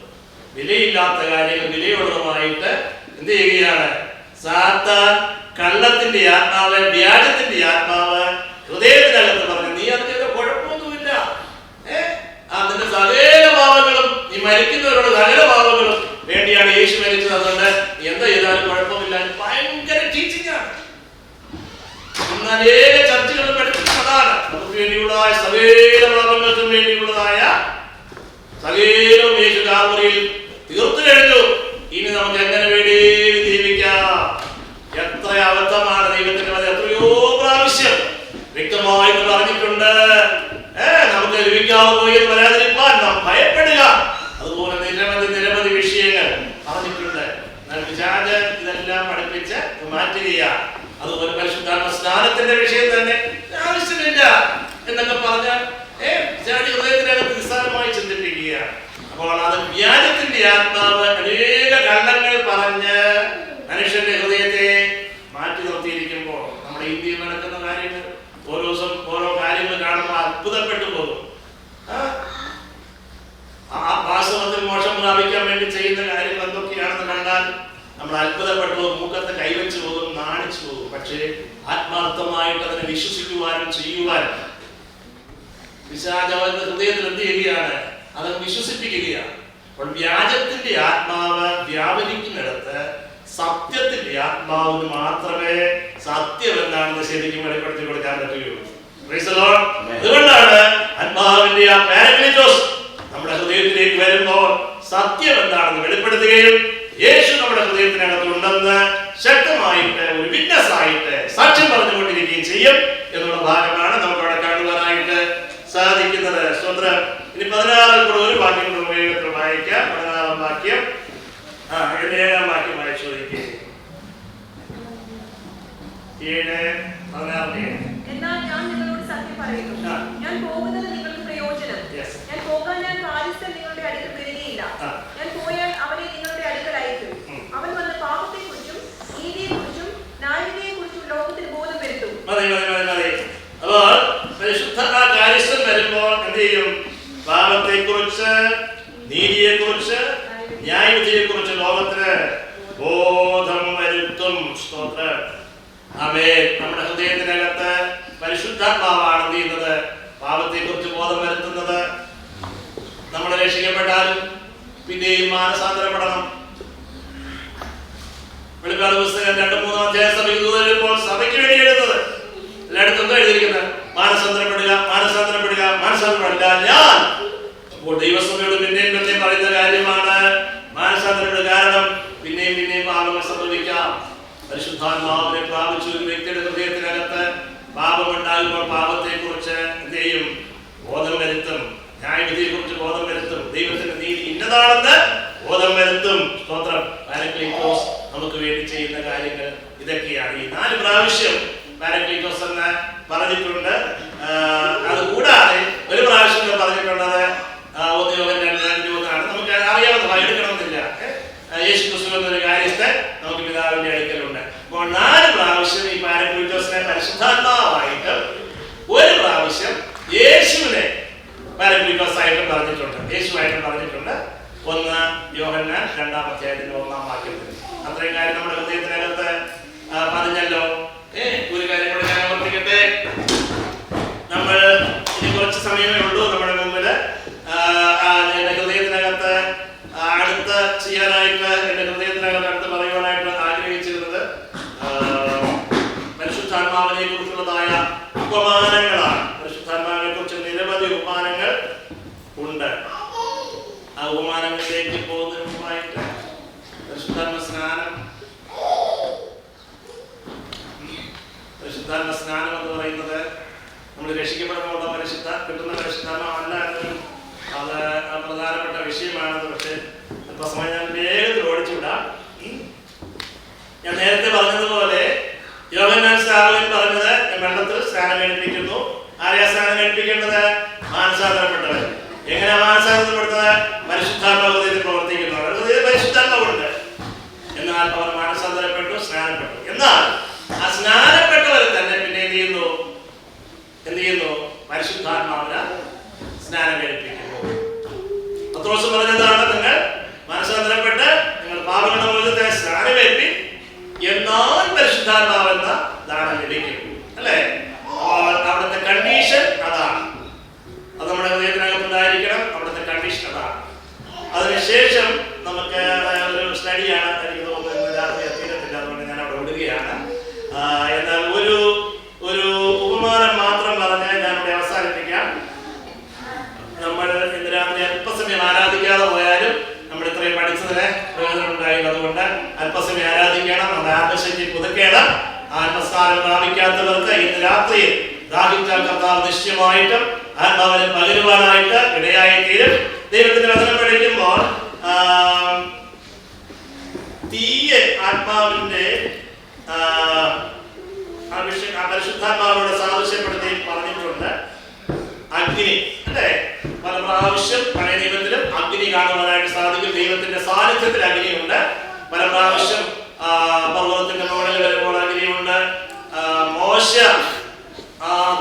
വിലയില്ലാത്ത കാര്യങ്ങൾ വിലയുള്ളതുമായിട്ട് എന്ത് ചെയ്യുകയാണ്? സാത്താൻ കള്ളത്തിന്റെ ആത്മാവ്, വ്യാജത്തിന്റെ ആത്മാവ് ഹൃദയത്തിനകത്ത് പറഞ്ഞു, നീ അതിന്റെ കുഴപ്പമൊന്നുമില്ല, അതിന്റെ സകല പാപങ്ങളും, നീ മരിക്കുന്നവരുടെ സകല പാപങ്ങളും വേണ്ടിയാണ് യേശു മരിച്ചത്, അതുകൊണ്ട് നീ എന്താ ചെയ്താലും കുഴപ്പമില്ല. ഭയങ്കര ടീച്ചിങ് ആണ്. ഇന്ന് അനേക ചർച്ചകൾ പഠിപ്പിക്കുന്നതാണ്. നമുക്ക് വേണ്ടിയുള്ളതായ സകല പാപങ്ങൾക്കും വേണ്ടിയുള്ളതായ സകലവും യേശു കാൽവരിയിൽ തീർത്തു കഴിഞ്ഞു. ഇനി നമുക്ക് എങ്ങനെ വേണ്ടി ജീവിക്കാം? എത്ര അബദ്ധമാണ് ദൈവത്തിന്റെ മതി. എത്രയോ പ്രാവശ്യം വ്യക്തമായിട്ട് പറഞ്ഞിട്ടുണ്ട്. നമുക്ക് ലഭിക്കാവുന്ന വരാതിരിക്കാൻ നാം ഭയപ്പെടുക. അതുപോലെ നിരവധി വിഷയങ്ങൾ പറഞ്ഞിട്ടുണ്ട്. പിശാച് ഇതെല്ലാം പഠിപ്പിച്ച് മാറ്റുകയാണ്. അതുപോലെ പരിശുദ്ധാത്മ സ്നാനത്തിന്റെ വിഷയം തന്നെ ആവശ്യമില്ല എന്നൊക്കെ പറഞ്ഞാൽ പിശാച് ഹൃദയത്തിനകത്ത് നിസ്സാരമായി ചിന്തിപ്പിക്കുകയാണ്. അപ്പോൾ അത് വ്യാജത്തിന്റെ ആത്മാവ് അനേക കള്ളങ്ങൾ പറഞ്ഞ് മനുഷ്യന്റെ ഹൃദയത്തെ മാറ്റി നിർത്തിയിരിക്കുമ്പോൾ നമ്മുടെ ഇന്ത്യയിൽ നടക്കുന്ന കാര്യങ്ങൾ ഓരോ ദിവസം ഓരോ കാര്യങ്ങൾ കാണുമ്പോൾ അത്ഭുതപ്പെട്ടു പോകും. ആ വാസ്തവത്തിൽ മോശം പ്രാപിക്കാൻ വേണ്ടി ചെയ്യുന്ന കാര്യങ്ങൾ എന്തൊക്കെയാണെന്ന് കണ്ടാൽ നമ്മൾ അത്ഭുതപ്പെട്ടു പോകും, മൂക്കത്ത് കൈവച്ചു പോകും, നാണിച്ചു പോകും. പക്ഷേ ആത്മാർത്ഥമായിട്ട് അതിനെ വിശ്വസിക്കുവാനും ചെയ്യുവാനും പിശാചവന്റെ ഹൃദയത്തിൽ എന്ത് ചെയ്യുകയാണ്? അതങ്ങ് വിശ്വസിപ്പിക്കുകയാണ്. അപ്പോൾ വ്യാജത്തിന്റെ ആത്മാവ് വ്യാപരിക്കുന്നിടത്ത് സത്യത്തിന്റെ ആത്മാവിന് മാത്രമേ സത്യം എന്താണെന്ന് ശരിക്കും വെളിപ്പെടുത്തി കൊടുക്കാൻ പറ്റുകയുള്ളൂ. അതുകൊണ്ടാണ് ആത്മാവിന്റെ ആ പാരക്ലീറ്റോസ് നമ്മുടെ ഹൃദയത്തിലേക്ക് വരുമ്പോൾ സത്യം എന്താണെന്ന് വെളിപ്പെടുത്തുകയും യേശു നമ്മുടെ ഹൃദയത്തിനകത്തുണ്ടെന്ന് ശക്തമായിട്ട് ഒരു വിറ്റ്നസ് ആയിട്ട് സാക്ഷ്യം പറഞ്ഞുകൊണ്ടിരിക്കുകയും ചെയ്യും എന്നുള്ള ഭാഗമാണ് നമുക്ക് അവിടെ കാണുവാനായിട്ട് സാധിക്കുന്നത്. സ്വന്തം ഇനി 16 കൂടെ ഒരു വാക്യം വേഗത്തിൽ വായിക്കാം. 16 വാക്യം 7 വാക്യം വായിച്ചു നോക്കിയേ. 7:16. എന്നാൽ ഞാൻ നിങ്ങളോട് സത്യം പറയുന്നു, ഞാൻ പോകുന്നത് നിങ്ങൾക്ക് പ്രയോജനം. ഞാൻ പോകാൻ ഞാൻ കാര്യസ്ഥൻ നിങ്ങളുടെ അടുക്കൽ വരികയില്ല. ഞാൻ പോയാൽ അവനെ നിങ്ങളുടെ അടുക്കൽ അയക്കും. അവൻ വന്ന് പാപത്തെക്കുറിച്ചും നീതിയെക്കുറിച്ചും ന്യായവിധിയെക്കുറിച്ചും ലോകത്തിന് ബോധം വരുത്തും. അപ്പോൾ പരിശുദ്ധ കാര്യസ്ഥൻ വരുമ്പോൾ എന്ത് ചെയ്യും? പാപത്തെക്കുറിച്ച്, നീതിയെക്കുറിച്ച്, ന്യായവിധിയെക്കുറിച്ച് ലോകത്തിന് ബോധം വരുത്തും. സ്തോത്രം. ആമേൻ. നമ്മുടെ ഹൃദയത്തിനകത്ത് പരിശുദ്ധാത്മാവാണ് എന്ത് ചെയ്യുന്നത്? പാപത്തെക്കുറിച്ച് ബോധം വരുത്തുന്നത്. നമ്മൾ രക്ഷിക്കപ്പെട്ടാലും പിന്നെയും മാനസാന്തരപ്പെടണം. വെളിപ്പാട് പുസ്തകം 2-3 അധ്യായം സഭയ്ക്ക് വരുമ്പോൾ സഭയ്ക്ക് വേണ്ടി എഴുതുന്നത് എല്ലായിടത്തും എന്താ എഴുതിയിരിക്കുന്നത്? മാനസാന്തരപ്പെടുക, മാനസാന്തരപ്പെടുക, മാനസാന്തരപ്പെടില്ല ഞാൻ. അപ്പോൾ ദൈവസഭയോട് പിന്നെയും പറയുന്ന കാര്യമാണ് മാനസാന്തരങ്ങളുടെ കാരണം പിന്നെയും പിന്നെയും പാപങ്ങൾ സംഭവിക്കാം. പരിശുദ്ധാത്മാവിനെ പ്രാപിച്ചു ഒരു വ്യക്തിയുടെ ഹൃദയത്തിനകത്ത് പാപമുണ്ടാകുമ്പോൾ പാപത്തെ കുറിച്ച് എന്ത് ചെയ്യും? ബോധം വരുത്തും. ന്യായവിധിയെ കുറിച്ച് ബോധം വരുത്തും. ദൈവത്തിന്റെ നീതി ഇന്നതാണെന്ന് ബോധം വരുത്തും. സ്തോത്രം. പാരക്ലീറ്റോസ് നമുക്ക് വേണ്ടി ചെയ്യുന്ന കാര്യങ്ങൾ ഇതൊക്കെയാണ്. ഈ 4 പ്രാവശ്യം പാരക്ലീറ്റോസ് എന്ന് പറഞ്ഞിട്ടുണ്ട്. അതുകൂടാതെ ഒരു പ്രാവശ്യം പറഞ്ഞിട്ടുള്ളത് 1 യോഹന്നാൻ 2:1 നമുക്ക് അറിയാവുന്ന എടുക്കണമെന്നില്ല. യേശു ക്രിസ്തു എന്നൊരു കാര്യസ്ഥൻ നമുക്ക് പിതാവിന്റെ അടുക്കലുണ്ട്. അപ്പോൾ 4 പ്രാവശ്യം ഈ പാരക്ലീറ്റോസിനെ പരിശുദ്ധാത്മാവായിട്ട്, 1 പ്രാവശ്യം യേശുവിനെ പാരക്ലീറ്റോസ് ആയിട്ടും പറഞ്ഞിട്ടുണ്ട്, യേശുവായിട്ടും പറഞ്ഞിട്ടുണ്ട്. 1 യോഹന്നാൻ 2-ാം അധ്യായത്തിന്റെ 1-ാം വാക്യത്തിൽ. അത്രയും കാര്യം നമ്മുടെ ഹൃദയത്തിനകത്ത് പറഞ്ഞല്ലോ. ഒരു കാര്യം കൂടെ ഞാൻ ഓർപ്പിക്കട്ടെ. നമ്മൾ ഇനി കുറച്ച് സമയമേ ഉള്ളൂ നമ്മുടെ മുമ്പിൽ. എന്റെ ഹൃദയത്തിനകത്ത് അടുത്ത് ചെയ്യാനായിട്ട്, എന്റെ ഹൃദയത്തിനകത്ത് അടുത്ത് പറയുവാനായിട്ട് ആഗ്രഹിച്ചിരുന്നത് പരിശുദ്ധാത്മാവിനെ കുറിച്ചുള്ളതായ ഉപമാനങ്ങളാണ്. പരിശുദ്ധാത്മാവിനെ കുറിച്ച് നിരവധി ഉപമാനങ്ങൾ ഉണ്ട്. ആ ഉപമാനങ്ങളിലേക്ക് പോകുന്നതിന് മുമ്പായിട്ട് പരിശുദ്ധാത്മ സ്നാനം എന്ന് പറയുന്നത് നമ്മൾ രക്ഷിക്കപ്പെടുന്ന കിട്ടുന്ന പരിശുദ്ധാത്മാവല്ല എന്നൊരു അത് പ്രധാനപ്പെട്ട വിഷയമാണെന്ന്. പക്ഷേ അല്പസമയം ഞാൻ വേഗത്തിൽ ഓടിച്ചുവിടാം. ഞാൻ നേരത്തെ പറഞ്ഞതുപോലെ യോഹന്നാൻ സ്നാപകൻ പറഞ്ഞത് വെള്ളത്തിൽ സ്നാനം കഴിപ്പിക്കുന്നു. ആരെയാ സ്നാനം കഴിപ്പിക്കേണ്ടത്? മാനസാന്തരപ്പെട്ടവർ. എങ്ങനെയാ മാനസാന്തരപ്പെടുന്നത്? പരിശുദ്ധാത്മാവിൽ പ്രവർത്തിക്കുന്നവർ. പരിശുദ്ധാത്മാവുണ്ട്. എന്നാൽ അവർ മാനസാന്തരപ്പെട്ടു, സ്നാനപ്പെട്ടു. എന്നാൽ ആ സ്നാനപ്പെട്ടവരെ തന്നെ പിന്നെ എന്ത് ചെയ്യുന്നു? പരിശുദ്ധാത്മാവിനെ സ്നാനം കഴിപ്പിക്കുന്നു. പത്രോസ് പറഞ്ഞതാണ്, നിങ്ങൾ മാനസാന്തരപ്പെട്ട് നിങ്ങൾ പാപങ്ങളുടെ മോചനത്തെ സ്നാനമേൽപ്പി, എന്നാൽ പരിശുദ്ധാത്മാവെന്ന ദാനം ലഭിക്കും. അല്ലേ? അവിടുത്തെ കണ്ടീഷൻ അതാണ്. അത് നമ്മുടെ ഹൃദയത്തിനകത്തുണ്ടായിരിക്കണം. അവിടുത്തെ കണ്ടീഷൻ അതാണ്. അതിനുശേഷം നമുക്ക് ഒരു സ്റ്റഡിയാണ്. എനിക്ക് തോന്നുന്നത് രാത്രി എത്തിയിട്ടില്ല, അതുകൊണ്ട് ഞാൻ അവിടെ വിടുകയാണ്. എന്നാൽ ഒരു ഉപമാനം മാത്രം പറഞ്ഞ് ഞാൻ ഇവിടെ അവസാനിപ്പിക്കാം. നമ്മൾ ഇന്ന് രാത്രി അല്പസമയം ആരാധിക്കാതെ പോയാലും നമ്മൾ ഇത്രയും പഠിച്ചതിന് പ്രയോജനം ഉണ്ടായില്ല. അതുകൊണ്ട് അല്പസമയം ആരാധിക്കണം. നമ്മുടെ ആത്മശക്തി പുതുക്കണം. ആത്മസ്നാനം പ്രാപിക്കാത്തവർക്ക് ഇന്ന് രാത്രി ദാഹിച്ചാൽ കർത്താവ് നിശ്ചയമായിട്ടും ആത്മാവിനെ പകരുവാനായിട്ട് ഇടയായി തീരും. ദൈവത്തിന്റെ വചനം പഠിക്കുമ്പോൾ തീയ ആത്മാവിന്റെ പരിശുദ്ധാത്മാവിനോട് സാദൃശ്യപ്പെടുത്തി പറഞ്ഞിട്ടുണ്ട്. അഗ്നി, അല്ലേ? പല പ്രാവശ്യം പഴയ നിയമത്തിലും അഗ്നി കാണുവാനായിട്ട് സാധിക്കും. ദൈവത്തിന്റെ സാന്നിധ്യത്തിൽ അഗ്നിയുണ്ട്. പല പ്രാവശ്യം പർവ്വതത്തിന്റെ മുകളിൽ വരുമ്പോൾ അഗ്നിയുണ്ട്. മോശ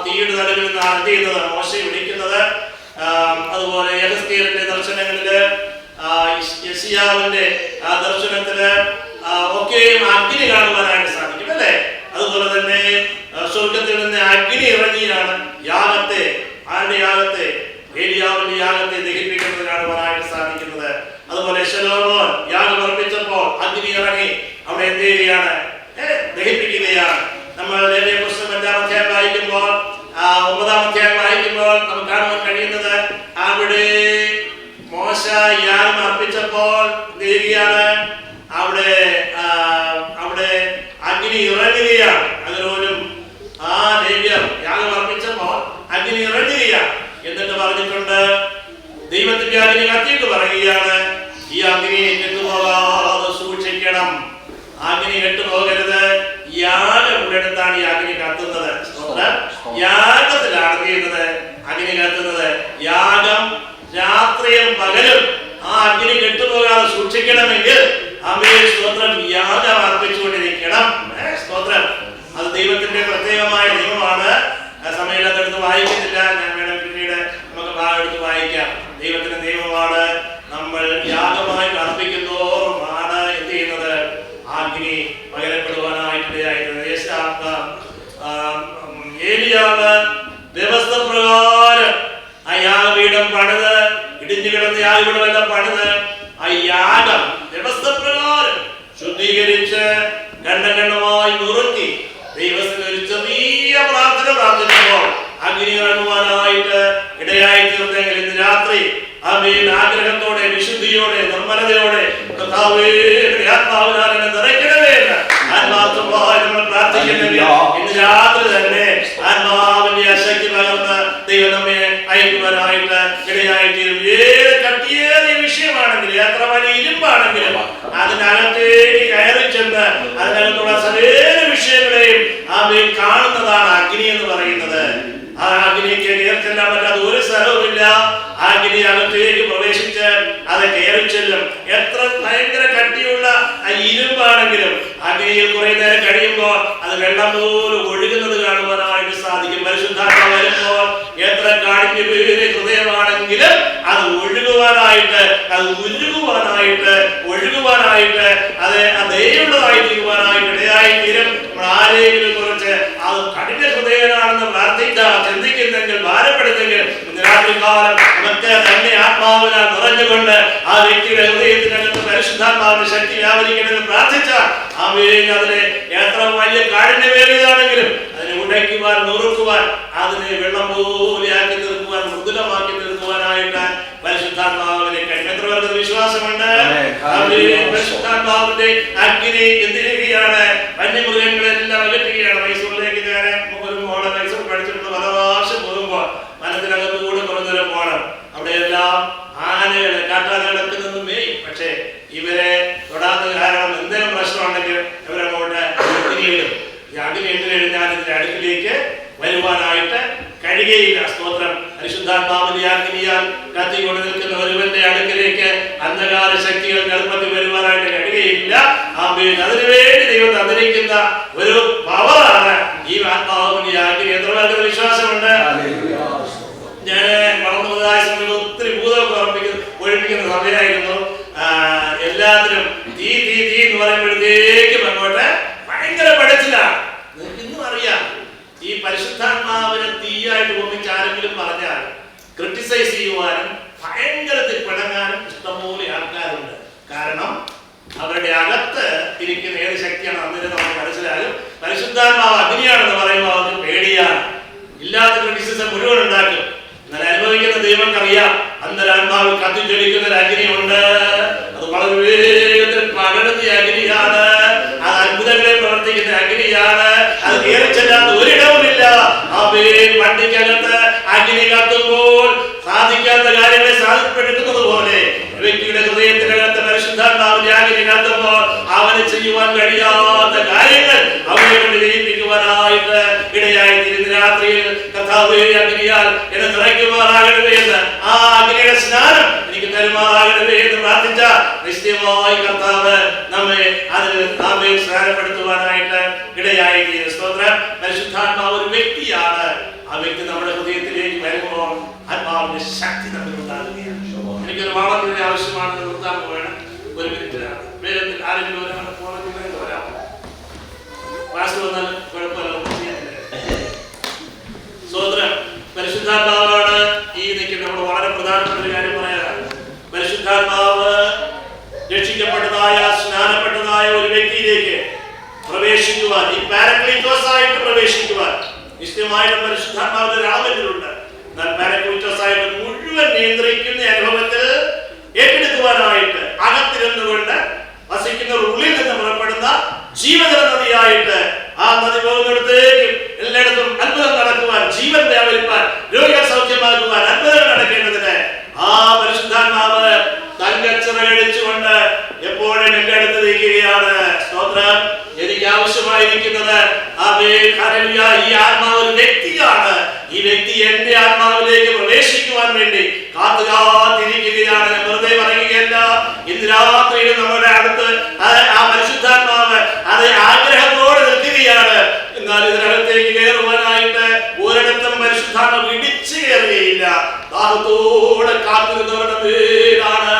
തീയുടെ നടുവിൽ നിന്നാണ് എന്ത് ചെയ്യുന്നത്? മോശ വിളിക്കുന്നത്. അതുപോലെ യെഹെസ്കേലിന്റെ ദർശനങ്ങളില്, യെശയ്യാവിന്റെ ദർശനത്തില് ഒക്കെയും അഗ്നി കാണുവാനായിട്ട് സാധിക്കും, അല്ലേ? അതുപോലെ തന്നെ സ്വർഗത്തിൽ നിന്ന് അഗ്നി ഇറങ്ങിയാണ് യാഗത്തെ, ആരുടെ യാഗത്തെ? ഏലിയാവിന്റെ യാഗത്തെ ദഹിപ്പിക്കുന്നത് കാണുവാനായിട്ട് സാധിക്കുന്നത്. അതുപോലെ ശലോമോൻ യാഗം അർപ്പിച്ചപ്പോൾ അഗ്നി ഇറങ്ങി അവിടെ എന്ത് ചെയ്യുകയാണ്? ദഹിപ്പിക്കുകയാണ്. നമ്മൾ ലേവ്യ പുസ്തകം 5-ാം അധ്യായം വായിക്കുമ്പോൾ, 9-ാം അധ്യായം വായിക്കുമ്പോൾ നമുക്ക് കാണുവാൻ കഴിയുന്നത് അവിടെ മോശ യാഗം അർപ്പിച്ചപ്പോൾ എന്ത് ചെയ്യുകയാണ്? അവിടെ അഗ്നി ഇറങ്ങുകയാണ്. അതിനോലും ആ ലേവ്യർ യാഗം അർപ്പിച്ചപ്പോൾ അഗ്നി ഇറങ്ങുകയാണ്. എന്നിട്ട് പറഞ്ഞിട്ടുണ്ട്, ദൈവത്തിന്റെ അഗ്നി കത്തിയിട്ട് പറയുകയാണ്, ഈ അഗ്നി കെട്ടുപോകാതെ സൂക്ഷിക്കണം. അഗ്നി കെട്ടുപോകരുത്. യാഗം ഉള്ളിടത്താണ് ഈ അഗ്നി കത്തുന്നത്. യാഗത്തിലാണ് ചെയ്യുന്നത് അഗ്നി കത്തുന്നത്. യാഗം രാത്രിയും പകലും ആ അഗ്നി കെട്ടുപോകാതെ സൂക്ഷിക്കണമെങ്കിൽ അമ്മയെ സ്തോത്രം യാഗം അർപ്പിച്ചുകൊണ്ടിരിക്കണം. സ്തോത്രം. അത് ദൈവത്തിന്റെ പ്രത്യേകമായ നിയമമാണ്. സമയത്ത് വായിക്കുന്നില്ല, ഞാൻ വേണം പിന്നീട് നമുക്ക് ഭാഗം എടുത്ത് വായിക്കാം. ദൈവത്തിന്റെ നിയമമാണ്. നമ്മൾ യാഗമായി അർപ്പിക്കുന്നോറുമാണ് എന്ത് ചെയ്യുന്നത്? അഗ്നി പകരപ്പെടുവാനായിട്ടിടയായിരുന്നത്. ഏലിയാവ് വ്യവസ്ഥ പ്രകാരം ആ യാഗപീഠം പണിത്, ഇടിഞ്ഞു കിടന്ന യാഗപീഠമെല്ലാം പണിത് ആ യാഗം വ്യവസ്ഥ പ്രകാരം ശുദ്ധീകരിച്ച് ഖണ്ഡമായി നുറുക്കി ദൈവത്തിന് ഒരു ചെറിയ പ്രാർത്ഥന പ്രാർത്ഥിച്ചപ്പോൾ അഗ്നി ഇറങ്ങുവാനായിട്ട് ഇടയായി തീർന്നെങ്കിൽ ഇന്ന് രാത്രി ആ ആമേൻ, ആഗ്രഹത്തോടെ, വിശുദ്ധിയോടെ, നിർമ്മലതയോടെ കർത്താവേ ആത്മാവിനാൽ എന്നെ നിറയ്ക്കണമേ എന്ന് ആത്മാർത്ഥമായി നമ്മൾ പ്രാർത്ഥിക്കുന്നെങ്കിൽ ഇന്ന് രാത്രി തന്നെ ആത്മാവിന്റെ ശക്തി പകർന്ന് ദൈവം നമ്മെ അയക്കുവാനായിട്ട് ഇടയായിത്തീരും. ഏത് കട്ടിയേറിയ വിഷയമാണെങ്കിലും, എത്ര വലിയ ഇരുമ്പാണെങ്കിലും അതിനകത്തേക്ക് കയറി ചെന്ന് അതിനകത്തുള്ള സകല വിഷയങ്ങളെയും ആമേൻ കാണുന്നതാണ് അഗ്നി എന്ന് പറയുന്നത്. ആ അഗ്നിക്ക് കയറിച്ചെല്ലാൻ പറ്റാത്ത ഒരു സ്ഥലവുമില്ല. ആ അഗ്നി അകത്തേക്ക് പ്രവേശിച്ച് അത് കയറി ചെല്ലും. എത്ര ഭയങ്കര കട്ടിയുള്ള ആ ഇരുമ്പാണെങ്കിലും അഗ്നിയിൽ കുറെ നേരം കഴിയുമ്പോൾ അത് വെള്ളം പോലും ഒഴുകുന്നത് കാണുവാനായിട്ട് സാധിക്കും. പരിശുദ്ധാത്മ വരുമ്പോൾ എത്ര കാടിന്റെ പേര് ഹൃദയമാണെങ്കിലും അത് ഒഴുകുവാനായിട്ട്, അത് ഒഴുകുവാനായിട്ട് അത് ദയുള്ളതായി തീരുവാനായിട്ട് ഇടയായി തീരും. നമ്മൾ ആരെങ്കിലും കുറിച്ച് അത് കഠിന ഹൃദയനാണെന്ന് ചിന്തിക്കുന്നെങ്കിൽ, ഭാരപ്പെടുന്നെങ്കിൽ രാത്രികാലം നമുക്ക് തന്നെ ആത്മാവിനാൽ നിറഞ്ഞുകൊണ്ട് ആ വ്യക്തിയുടെ ഹൃദയത്തിനകത്ത് പരിശുദ്ധാത്മാവിന്റെ ശക്തി വ്യാപരിക്കണമെന്ന് പ്രാർത്ഥിച്ചാൽ ആമേൻ, അതിനെ എത്ര വലിയ കാഠിന്യമേറിയതാണെങ്കിലും അതിനെ ഉടയ്ക്കുവാൻ, നുറുക്കുവാൻ, അതിനെ വെള്ളം പോലെ ആക്കി തീർക്കുവാൻ, മൃദുലമാക്കി തീർക്കുവാനായിട്ട് പരിശുദ്ധാത്മാവിനെ കഴിയും. എത്ര പേർക്ക് വിശ്വാസമുണ്ട്? പരിശുദ്ധാത്മാവിന്റെ അഗ്നി എന്തിരിക്കുകയാണ്? വന്യമൃഗങ്ങളെല്ലാം അകറ്റുകയാണ്. മൈസൂരിലേക്ക് ഞാൻ ഒരു മോളെ മൈസൂർ പഠിച്ചിട്ട് പല പ്രാവശ്യം പോകുമ്പോൾ മനസ്സിനകത്ത് കൂടെ കുറഞ്ഞൊരു മോണം, അവിടെയെല്ലാം ആനകളെ കാട്ടാനകളൊക്കെ നിന്ന് മേയും. പക്ഷേ ഇവരെ തൊടാത്ത കാരണം എന്തെങ്കിലും പ്രശ്നമുണ്ടെങ്കിൽ ഇവരങ്ങോട്ട് അഗ്നിയിടും. ഈ അഗ്നി ഇട്ട് കഴിഞ്ഞാൽ ഇതിന്റെ അടുക്കിലേക്ക് വരുവാനായിട്ട് കഴിയുകയില്ല. സ്തോത്രം. പരിശുദ്ധാത്മാവിന്റെ അഗ്നിയാൽ കത്തിക്കൊണ്ട് നിൽക്കുന്ന ഒരുവന്റെ അടുക്കിലേക്ക് അന്ധകാര ശക്തികൾ എളുപ്പത്തിൽ വരുവാനായിട്ട് കഴിയുകയില്ല. ആമേൻ. അതിനുവേണ്ടി ദൈവം തന്നിരിക്കുന്ന ഒരു പവറാണ് ഈ ആത്മാവിന്റെ അഗ്നി. എത്ര പേർക്ക് വിശ്വാസമുണ്ട്? ഞാൻ വളർന്നതായ സമയത്ത് ഒത്തിരി ഭൂതമൊക്കെ ഒഴിപ്പിക്കുന്ന സമയമായിരുന്നു. എല്ലാത്തിനും തീ തീ തീ എന്ന് പറയുമ്പോഴത്തേക്കും അങ്ങോട്ട് ഭയങ്കര പഠിച്ചിലാണ്. നിങ്ങൾക്ക് ഇന്നും അറിയാം, ഈ പരിശുദ്ധാത്മാവിനെ തീയായിട്ട് ഒന്നിച്ച് ആരെങ്കിലും പറഞ്ഞാൽ ക്രിട്ടിസൈസ് ചെയ്യുവാനും ഭയങ്കരത്തിൽ പിണങ്ങാനും ഇഷ്ടംപോലെ ആൾക്കാരുണ്ട്. കാരണം അവരുടെ അകത്ത് ഇരിക്കുന്ന ഏത് ശക്തിയാണ് അന്നേരം നമുക്ക് മനസ്സിലാകും. പരിശുദ്ധാത്മാവ് അഗ്നിയാണെന്ന് പറയുമ്പോൾ അവർക്ക് പേടിയാണ്. ഇല്ലാത്ത ക്രിറ്റിസിസം മുഴുവൻ ഉണ്ടാക്കും. എന്നാൽ അനുഭവിക്കുന്ന ദൈവങ്ങൾക്കറിയാം അന്തരാത്മാവിൽ കത്തിജ്വലിക്കുന്ന ഒരു അഗ്നിയുണ്ട്. അത് വളരെ വേഗത്തിൽ പകരുന്ന അഗ്നിയാണ്. അത് അത്ഭുതങ്ങളെ പ്രവർത്തിക്കുന്ന അഗ്നിയാണ്. അത് കയറി ചെല്ലാത്ത ഒരിടവുമില്ല. ആ പേര് വണ്ടിക്കകത്ത് അഗ്നി കത്തുമ്പോൾ സാധിക്കാത്ത കാര്യങ്ങളെ സാധിപ്പെടുത്തുന്നത് പോലെ വ്യക്തിയുടെ ഹൃദയത്തിനകത്ത് പരിശുദ്ധാത്മാവിന്റെ അഗ്നി കത്തുമ്പോൾ അവന് ചെയ്യുവാൻ കഴിയാത്ത കാര്യങ്ങൾ അവനെ കൊണ്ട് ജയിപ്പിക്കുവാനായിട്ട് ഇടയായി തീരുന്ന രാത്രിയിൽ കർത്താവേ അഗ്നിയാൽ എന്നെ നിറയ്ക്കുമാറാകണമേ എന്ന്, ആ അഗ്നിയുടെ സ്നാനം എനിക്ക് തരുമാറാകണമേ എന്ന് പ്രാർത്ഥിച്ച നിശ്ചയമായി കർത്താവ് നമ്മെ അതിൽ സ്നാനപ്പെടുത്തുവാനായിട്ട് ഇടയായി തീരും. സ്തോത്രം. പരിശുദ്ധാത്മാവ് ഒരു വ്യക്തിയാണ്. ആ വ്യക്തി നമ്മുടെ ഹൃദയത്തിലേക്ക് വരുമ്പോൾ ആത്മാവിന്റെ ശക്തി നമ്മൾ ഉണ്ടാകുകയാണ്. എനിക്കൊരു വളർത്തിൻ്റെ ആവശ്യമാണ്. നിർത്താൻ പോവുകയാണ്. ഒരു മിനിറ്റിലാണ്. വേഗത്തിൽ ആരെങ്കിലും ഒരാൾ പോകണമെങ്കിൽ വരാം. ക്ലാസ് വന്നാൽ കുഴപ്പമില്ല. സ്തോത്രം. പരിശുദ്ധാത്മാവാണ് ഈ നിൽക്കുന്ന നമ്മൾ വളരെ പ്രധാനപ്പെട്ട ഒരു കാര്യം പറയാനാണ്. പരിശുദ്ധാത്മാവ് രക്ഷിക്കപ്പെട്ടതായ, സ്നാനപ്പെട്ടതായ ഒരു വ്യക്തിയിലേക്ക് പ്രവേശിക്കുവാൻ, ഈ പാരക്ലീറ്റോസ് ആയിട്ട് പ്രവേശിക്കുവാൻ നിശ്ചയമായിട്ട് പരിശുദ്ധാത്മാവിന്റെ രാമത്തിലുണ്ട്. എന്നാൽ പാരക്ലീറ്റോസ് ആയിട്ട് മുഴുവൻ നിയന്ത്രിക്കുന്ന അനുഭവത്തിൽ ഏറ്റെടുക്കുവാനായിട്ട് അകത്തിരുന്നുകൊണ്ട് വസിക്കുന്ന ഉള്ളിൽ നിന്ന് പുറപ്പെടുന്ന ജീവജല നദിയായിട്ട് ആ നദി പോകുന്നിടത്തേക്കും എല്ലായിടത്തും അത്ഭുതം നടക്കുവാൻ, ജീവൻ വ്യാപരിപ്പാൻ, രോഗികൾ സൗഖ്യമാക്കുവാൻ അത്ഭുതങ്ങൾ നടക്കേണ്ടതിന് ആ പരിശുദ്ധാത്മാവ് തങ്കച്ചിറകടിച്ചുകൊണ്ട് എപ്പോഴും എന്റെ അടുത്ത് നിൽക്കുകയാണ്. സ്തോത്രം. എനിക്ക് ആവശ്യമായിരിക്കുന്നത് ഈ ആത്മാവ് ഒരു വ്യക്തിയാണ്. ഈ വ്യക്തി എന്റെ ആത്മാവിലേക്ക് പ്രവേശിക്കുവാൻ വേണ്ടി കാത്തിരിക്കുകയാണ്. വെറുതെ പറയുകയല്ല. ഇന്ന് രാത്രിയിൽ നമ്മുടെ അടുത്ത് ആ പരിശുദ്ധാത്മാവ് അത് ആഗ്രഹത്തോടെ നിൽക്കുകയാണ്. എന്നാൽ ഇതിനകത്തേക്ക് കയറുവാനായിട്ട് ഒരിടത്തും പരിശുദ്ധാത്മാവ് ഇടിച്ചു കയറുകയില്ല. ദാഹത്തോടെ കാത്തിരുന്നവരുടെ പേരാണ്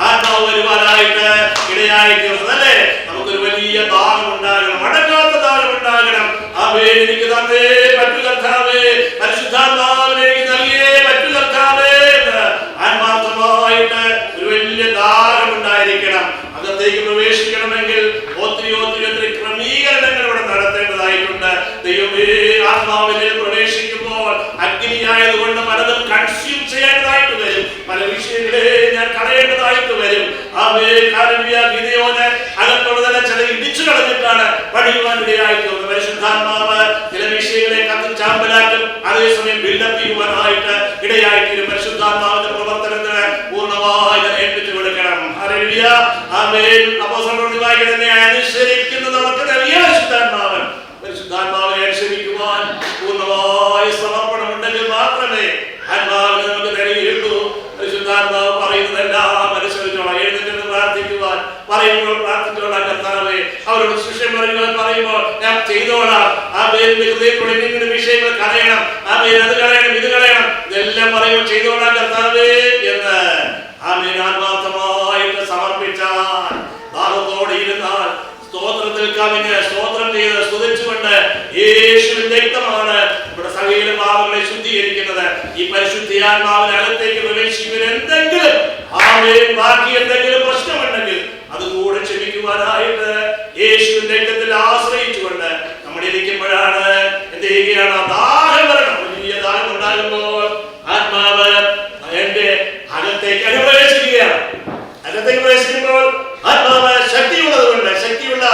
ആത്മാവ് വരുവാനായിട്ട് ഇടയായി തീർന്നത്. അല്ലേ? നമുക്കൊരു വലിയ ദാഹം ഉണ്ടാകണം, അടങ്ങാത്ത ദാഹം ഉണ്ടാകണം. ആ പേര് എനിക്ക് തന്നേ പറ്റു കർത്താവേ, പരിശുദ്ധാത്മാവിനെ എനിക്ക് നൽകിയേ പറ്റു കർത്താവേ എന്ന് ആത്മാർത്ഥമായിട്ട് ഒരു വലിയ ദാഹം ഉണ്ടായിരിക്കണം. അകത്തേക്ക് പ്രവേശിക്കണമെങ്കിൽ ഒത്തിരി ക്രമീകരണങ്ങൾ ഇവിടെ നടത്തേണ്ടതായിട്ടുണ്ട്. ദൈവമേ, ആത്മാവിനെ പ്രവേശിക്കുമ്പോൾ അഗ്നിയായതുകൊണ്ട് പലതും കൺസ്യൂം ചെയ്യേണ്ടതായിട്ട് വരും. പല വിഷയങ്ങളെ ഞാൻ കളയേണ്ടതായിട്ട് വരും. ഗിദെയോന് അകത്തോടെ തന്നെ ചില ഇടിച്ചു കളഞ്ഞിട്ടാണ് പണിയുവാനിടയായിട്ട് പരിശുദ്ധാത്മാവ് ചില വിഷയങ്ങളെ കത്തിച്ചാമ്പലാക്കും, അതേസമയം ബിൽഡപ്പ് ചെയ്യുവാനായിട്ട് ഇടയായിട്ട് പരിശുദ്ധാത്മാവിന്റെ പ്രവർത്തനത്തിന് പൂർണ്ണമായി ഏൽപ്പിച്ചു കൊടുക്കണം. ഹല്ലേലൂയ. ആമേൻ. അപ്പോസ്തലൻ തന്നെ അനുസരിക്കുന്നത് അവർക്ക് നൽകിയ പരിശുദ്ധാത്മാവൻ. പരിശുദ്ധാത്മാവിനെ അനുസരിക്കുവാൻ പൂർണ്ണമായ സമർപ്പണമുണ്ടെങ്കിൽ മാത്രമേ ആത്മാവിനെ നമുക്ക് തരികയുള്ളൂ. പരിശുദ്ധാത്മാവ് പറയുന്നതെല്ലാം അനുസരിച്ചോളാം. എഴുന്നേറ്റ് പ്രാർത്ഥിക്കുവാൻ പറയുമ്പോൾ പ്രാർത്ഥിച്ചോളാം. കർത്താവേ, അവരോട് ശിഷ്യം പറയുമ്പോൾ ഞാൻ ചെയ്തോളാം. ആ പേരിന്റെ ഹൃദയത്തോടെ ഇങ്ങനെ വിഷയങ്ങൾ കളയണം, ആ പേര് അത് കളയണം, ഇത് കളയണം, ഇതെല്ലാം പറയുമ്പോൾ ചെയ്തോളാം കർത്താവേ എന്ന് ആമേൻ ആത്മാർത്ഥമായിട്ട് സമർപ്പിച്ചാൽ, ദാഹത്തോടെ ഇരുന്നാൽ, സ്തോത്രത്തിൽ കവിഞ്ഞ് സ്തോത്രം ചെയ്ത് സ്തുതിച്ചുകൊണ്ട് യേശുവിന്റെ രക്തമാണ് ഇവിടെ സകല പാപങ്ങളെ ശുദ്ധീകരിക്കുന്നത്. ഈ പരിശുദ്ധിയാത്മാവിനകത്തേക്ക് പ്രവേശിക്കുന്ന എന്തെങ്കിലും ബാക്കി എന്തെങ്കിലും പ്രശ്നമുണ്ടെങ്കിൽ അതുകൂടെ ക്ഷമിക്കുവാനായിട്ട് യേശുവിന്റെ രക്തത്തിൽ ആശ്രയിച്ചുകൊണ്ട് നമ്മൾ ഇരിക്കുമ്പോഴാണ് എന്ത് ചെയ്യുകയാണ്? ദാഹം വരണം. വലിയ ദാഹം ഉണ്ടാകുമ്പോൾ ആത്മാവ് എന്റെ അകത്തേക്ക് അനുപ്രവേശിക്കുകയാണ്. അകത്തേക്ക് പ്രവേശിക്കുമ്പോൾ ആത്മാവ് ശക്തിയുള്ളത് കൊണ്ട്, ശക്തിയുള്ള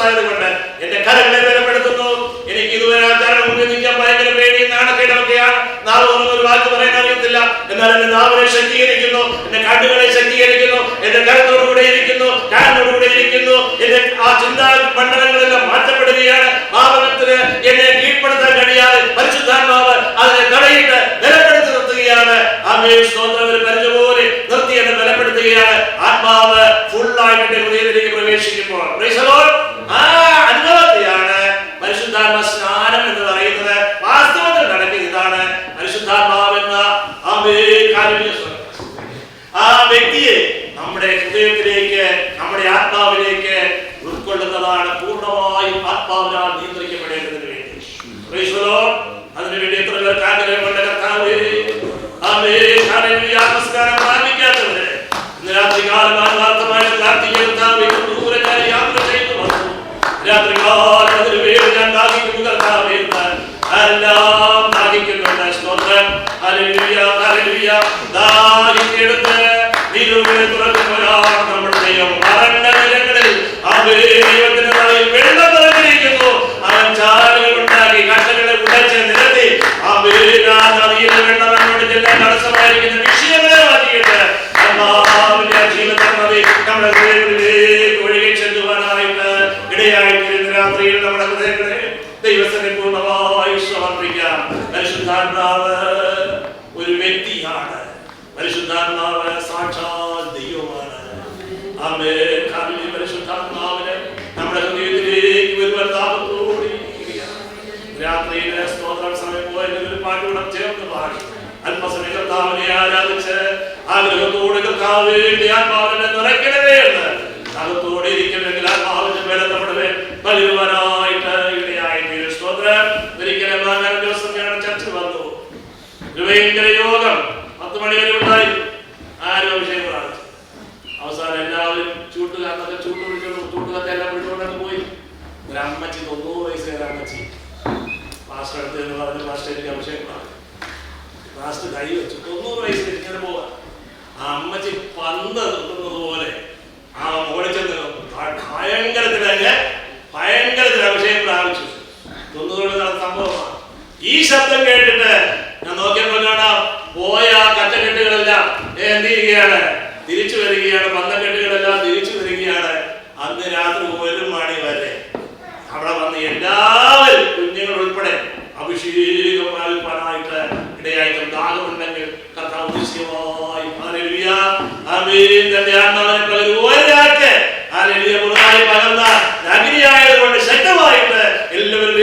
ആയതുകൊണ്ട് എന്റെ കരങ്ങളെ ബലപ്പെടുത്തുന്നു. എനിക്ക് ഇതുവരെ ആചാരം ഉപയോഗിക്കാൻ ഭയങ്കര പേടിയും നാണക്കേടൊക്കെയാണ്. നാവ് ഒരു വാക്ക് പറയാൻ അറിയത്തില്ല, എന്നാൽ എന്റെ നാവിനെ ശക്തീകരിക്കുന്നു, എന്റെ കണ്ണുകളെ ശക്തീകരിക്കുന്നു, എന്റെ കരുത്തോടുകൂടെ ഇരിക്കുന്നു, കാലിനോടുകൂടെ ഇരിക്കുന്നു. എന്റെ ആ ചിന്താ മണ്ഡലങ്ങളെല്ലാം മാറ്റപ്പെടുകയാണ്. പാപത്തിന് എന്നെ കീഴ്പ്പെടുത്താൻ കഴിയാതെ പരിശുദ്ധാത്മാവ് അതിനെ തടയിട്ട് ബലപ്പെടുത്തി നിർത്തുകയാണ്. ആമേൻ. സ്തോത്രം. ഒരു പരിചയ പോലെ നിർത്തി എന്നെ ബലപ്പെടുത്തുകയാണ്. ആത്മാവ് ഫുള്ളായിട്ട് എന്റെ ഹൃദയത്തിലേക്ക് പ്രവേശിക്കുമ്പോൾ ആ അനുഭവത്തെയാണ് പരിശുദ്ധാത്മ സ്നാനം എന്ന് പറയുന്നത്. വാസ്തവത്തിൽ നടക്കുന്ന ഇതാണ്. പരിശുദ്ധാത്മാവെന്ന ആ വ്യക്തിയെ നമ്മുടെ ഹൃദയത്തിലേക്ക്, നമ്മുടെ ആത്മാവിലേക്ക് ഉൾക്കൊള്ളുന്നതാണ്. പൂർണ്ണമായും ആത്മാവിനാൽ നിയന്ത്രിക്കപ്പെടേണ്ടതിന് വേണ്ടി. അതിനുവേണ്ടി എത്ര പേർക്ക് ആഗ്രഹമുണ്ട്? കർത്താവേ, ആമേൻ. ഹല്ലേലൂയ. നമസ്കാരം പ്രാപിക്കാത്തവരെ ഇന്ന് രാത്രികാലം ആത്മാർത്ഥമായി പ്രാർത്ഥിക്കുന്ന ദൂരെ ഞാൻ യാത്ര ചെയ്തു വന്നു. രാത്രികാലം അതിന് വേണ്ടി ഞാൻ ദാഹിക്കുന്നു കർത്താവേ. എല്ലാം ദാഹിക്കുന്നുണ്ട്. സ്തോത്രം. ഹല്ലേലൂയ. ഹല്ലേലൂയ. ദാഹിക്കെടുത്ത് നിലവിലെ തുറക്കുന്നവരാണ് നമ്മുടെ ദൈവം. വരണ്ട നിലങ്ങളിൽ ദൈവത്തിന്റെ നാളിൽ വെള്ളം നിറഞ്ഞിരിക്കുന്നു. അവൻ ചാലുകൾ ഉണ്ടാക്കി കട്ടകളെ ഉടച്ച് നിരത്തി അറിയില്ല വെള്ളം എന്നോട് ചെല്ലാൻ തടസ്സമായിരിക്കുന്ന വിഷയങ്ങളെ മാറ്റിയിട്ട് ജീവിതം നമ്മുടെ ഹൃദയങ്ങളിലേക്ക് ഒഴുകി ചെല്ലുവാനായിട്ട് ഇടയായിട്ടിരുന്ന രാത്രിയിൽ നമ്മുടെ ഹൃദയങ്ങളെ ദൈവത്തിന് പൂർണ്ണമായി സമർപ്പിക്കാം. പരിശുദ്ധാത്മാവ് ഒരു വ്യക്തിയാണ്. പരിശുദ്ധാത്മാവ് സാക്ഷാൽ ദൈവമാണ്. ആമേൻ. ഹല്ലേലൂയ. പരിശുദ്ധാത്മാവിനെ നമ്മുടെ ഹൃദയത്തിലേക്ക് വരുവാൻ താപത്തോടെ രാത്രിയിലെ സ്തോത്രം സമയം പോയതിൽ ഒരു പാട്ടുകൂടെ ചേർന്ന് പാടി അല്പസമയം കർത്താവിനെ ആരാധിച്ച് ആഗ്രഹത്തോടെ കർത്താവേ ആത്മാവിനെ നിറയ്ക്കണമേ എന്ന് അകത്തോടെ ഇരിക്കുമെങ്കിൽ ആത്മാവിന്റെ മേലെ നമ്മുടെ മേൽ വരുവാനായിട്ട് ഇടയായിട്ട് സ്തോത്രം. ഒരിക്കലും ദിവസം ഞാൻ ചർച്ച വന്നു. ഒരു ഭയങ്കര യോഗം 10 മണി വരെ ഉണ്ടായിരുന്നു. ആരോ വിഷയം പ്രാർത്ഥിച്ചു. അവസാനം എല്ലാവരും ചൂട്ടുകാരനൊക്കെ ചൂട്ടുകത്തെ എല്ലാം വിളിച്ചുകൊണ്ടൊക്കെ പോയി. ഒരു അമ്മച്ചി 90 വയസ്സുകാരെ അമ്മച്ചി മാസ്റ്റർ അടുത്ത് എന്ന് പറഞ്ഞ് മാസ്റ്റർ എനിക്ക് അഭിഷേകം പറഞ്ഞു. മാസ്റ്റർ കൈ വെച്ചു. 90 വയസ്സിൽ ഇങ്ങനെ പോവാ. ആ അമ്മച്ചി പന്ത് നിൽക്കുന്നത് പോലെ ആ മോളിൽ ചെന്ന് ഭയങ്കരത്തിൽ അഭിഷേകം പ്രാപിച്ചു. 90 നടന്ന സംഭവമാണ്. ഈ ശബ്ദം കേട്ടിട്ട് ഞാൻ നോക്കിയപ്പോൾ കാണാം പോയ കറ്റക്കെട്ടുകളെല്ലാം എന്ത് ചെയ്യുകയാണ്? തിരിച്ചു വരികയാണ്. പന്തക്കെട്ടുകളെല്ലാം തിരിച്ചു വരികയാണ്. അന്ന് രാത്രി 1 മണി വരെ അവിടെ വന്ന് എല്ലാവരും കുഞ്ഞുങ്ങൾ ഉൾപ്പെടെ അഭിഷേകം നൽകാനായിട്ട് ഇടയായിട്ട് ദാഹമുണ്ടെങ്കിൽ കർത്താവ് നിശ്ചയമായി ഹല്ലേലൂയ. ആമേൻ. തന്റെ ആത്മാവിനെ പകരും ഒരാൾക്ക് ഹല്ലേലൂയ മുഴുവനായി പകർന്ന അഗ്നിയായതുകൊണ്ട് ശക്തമായിട്ട് എല്ലാവരും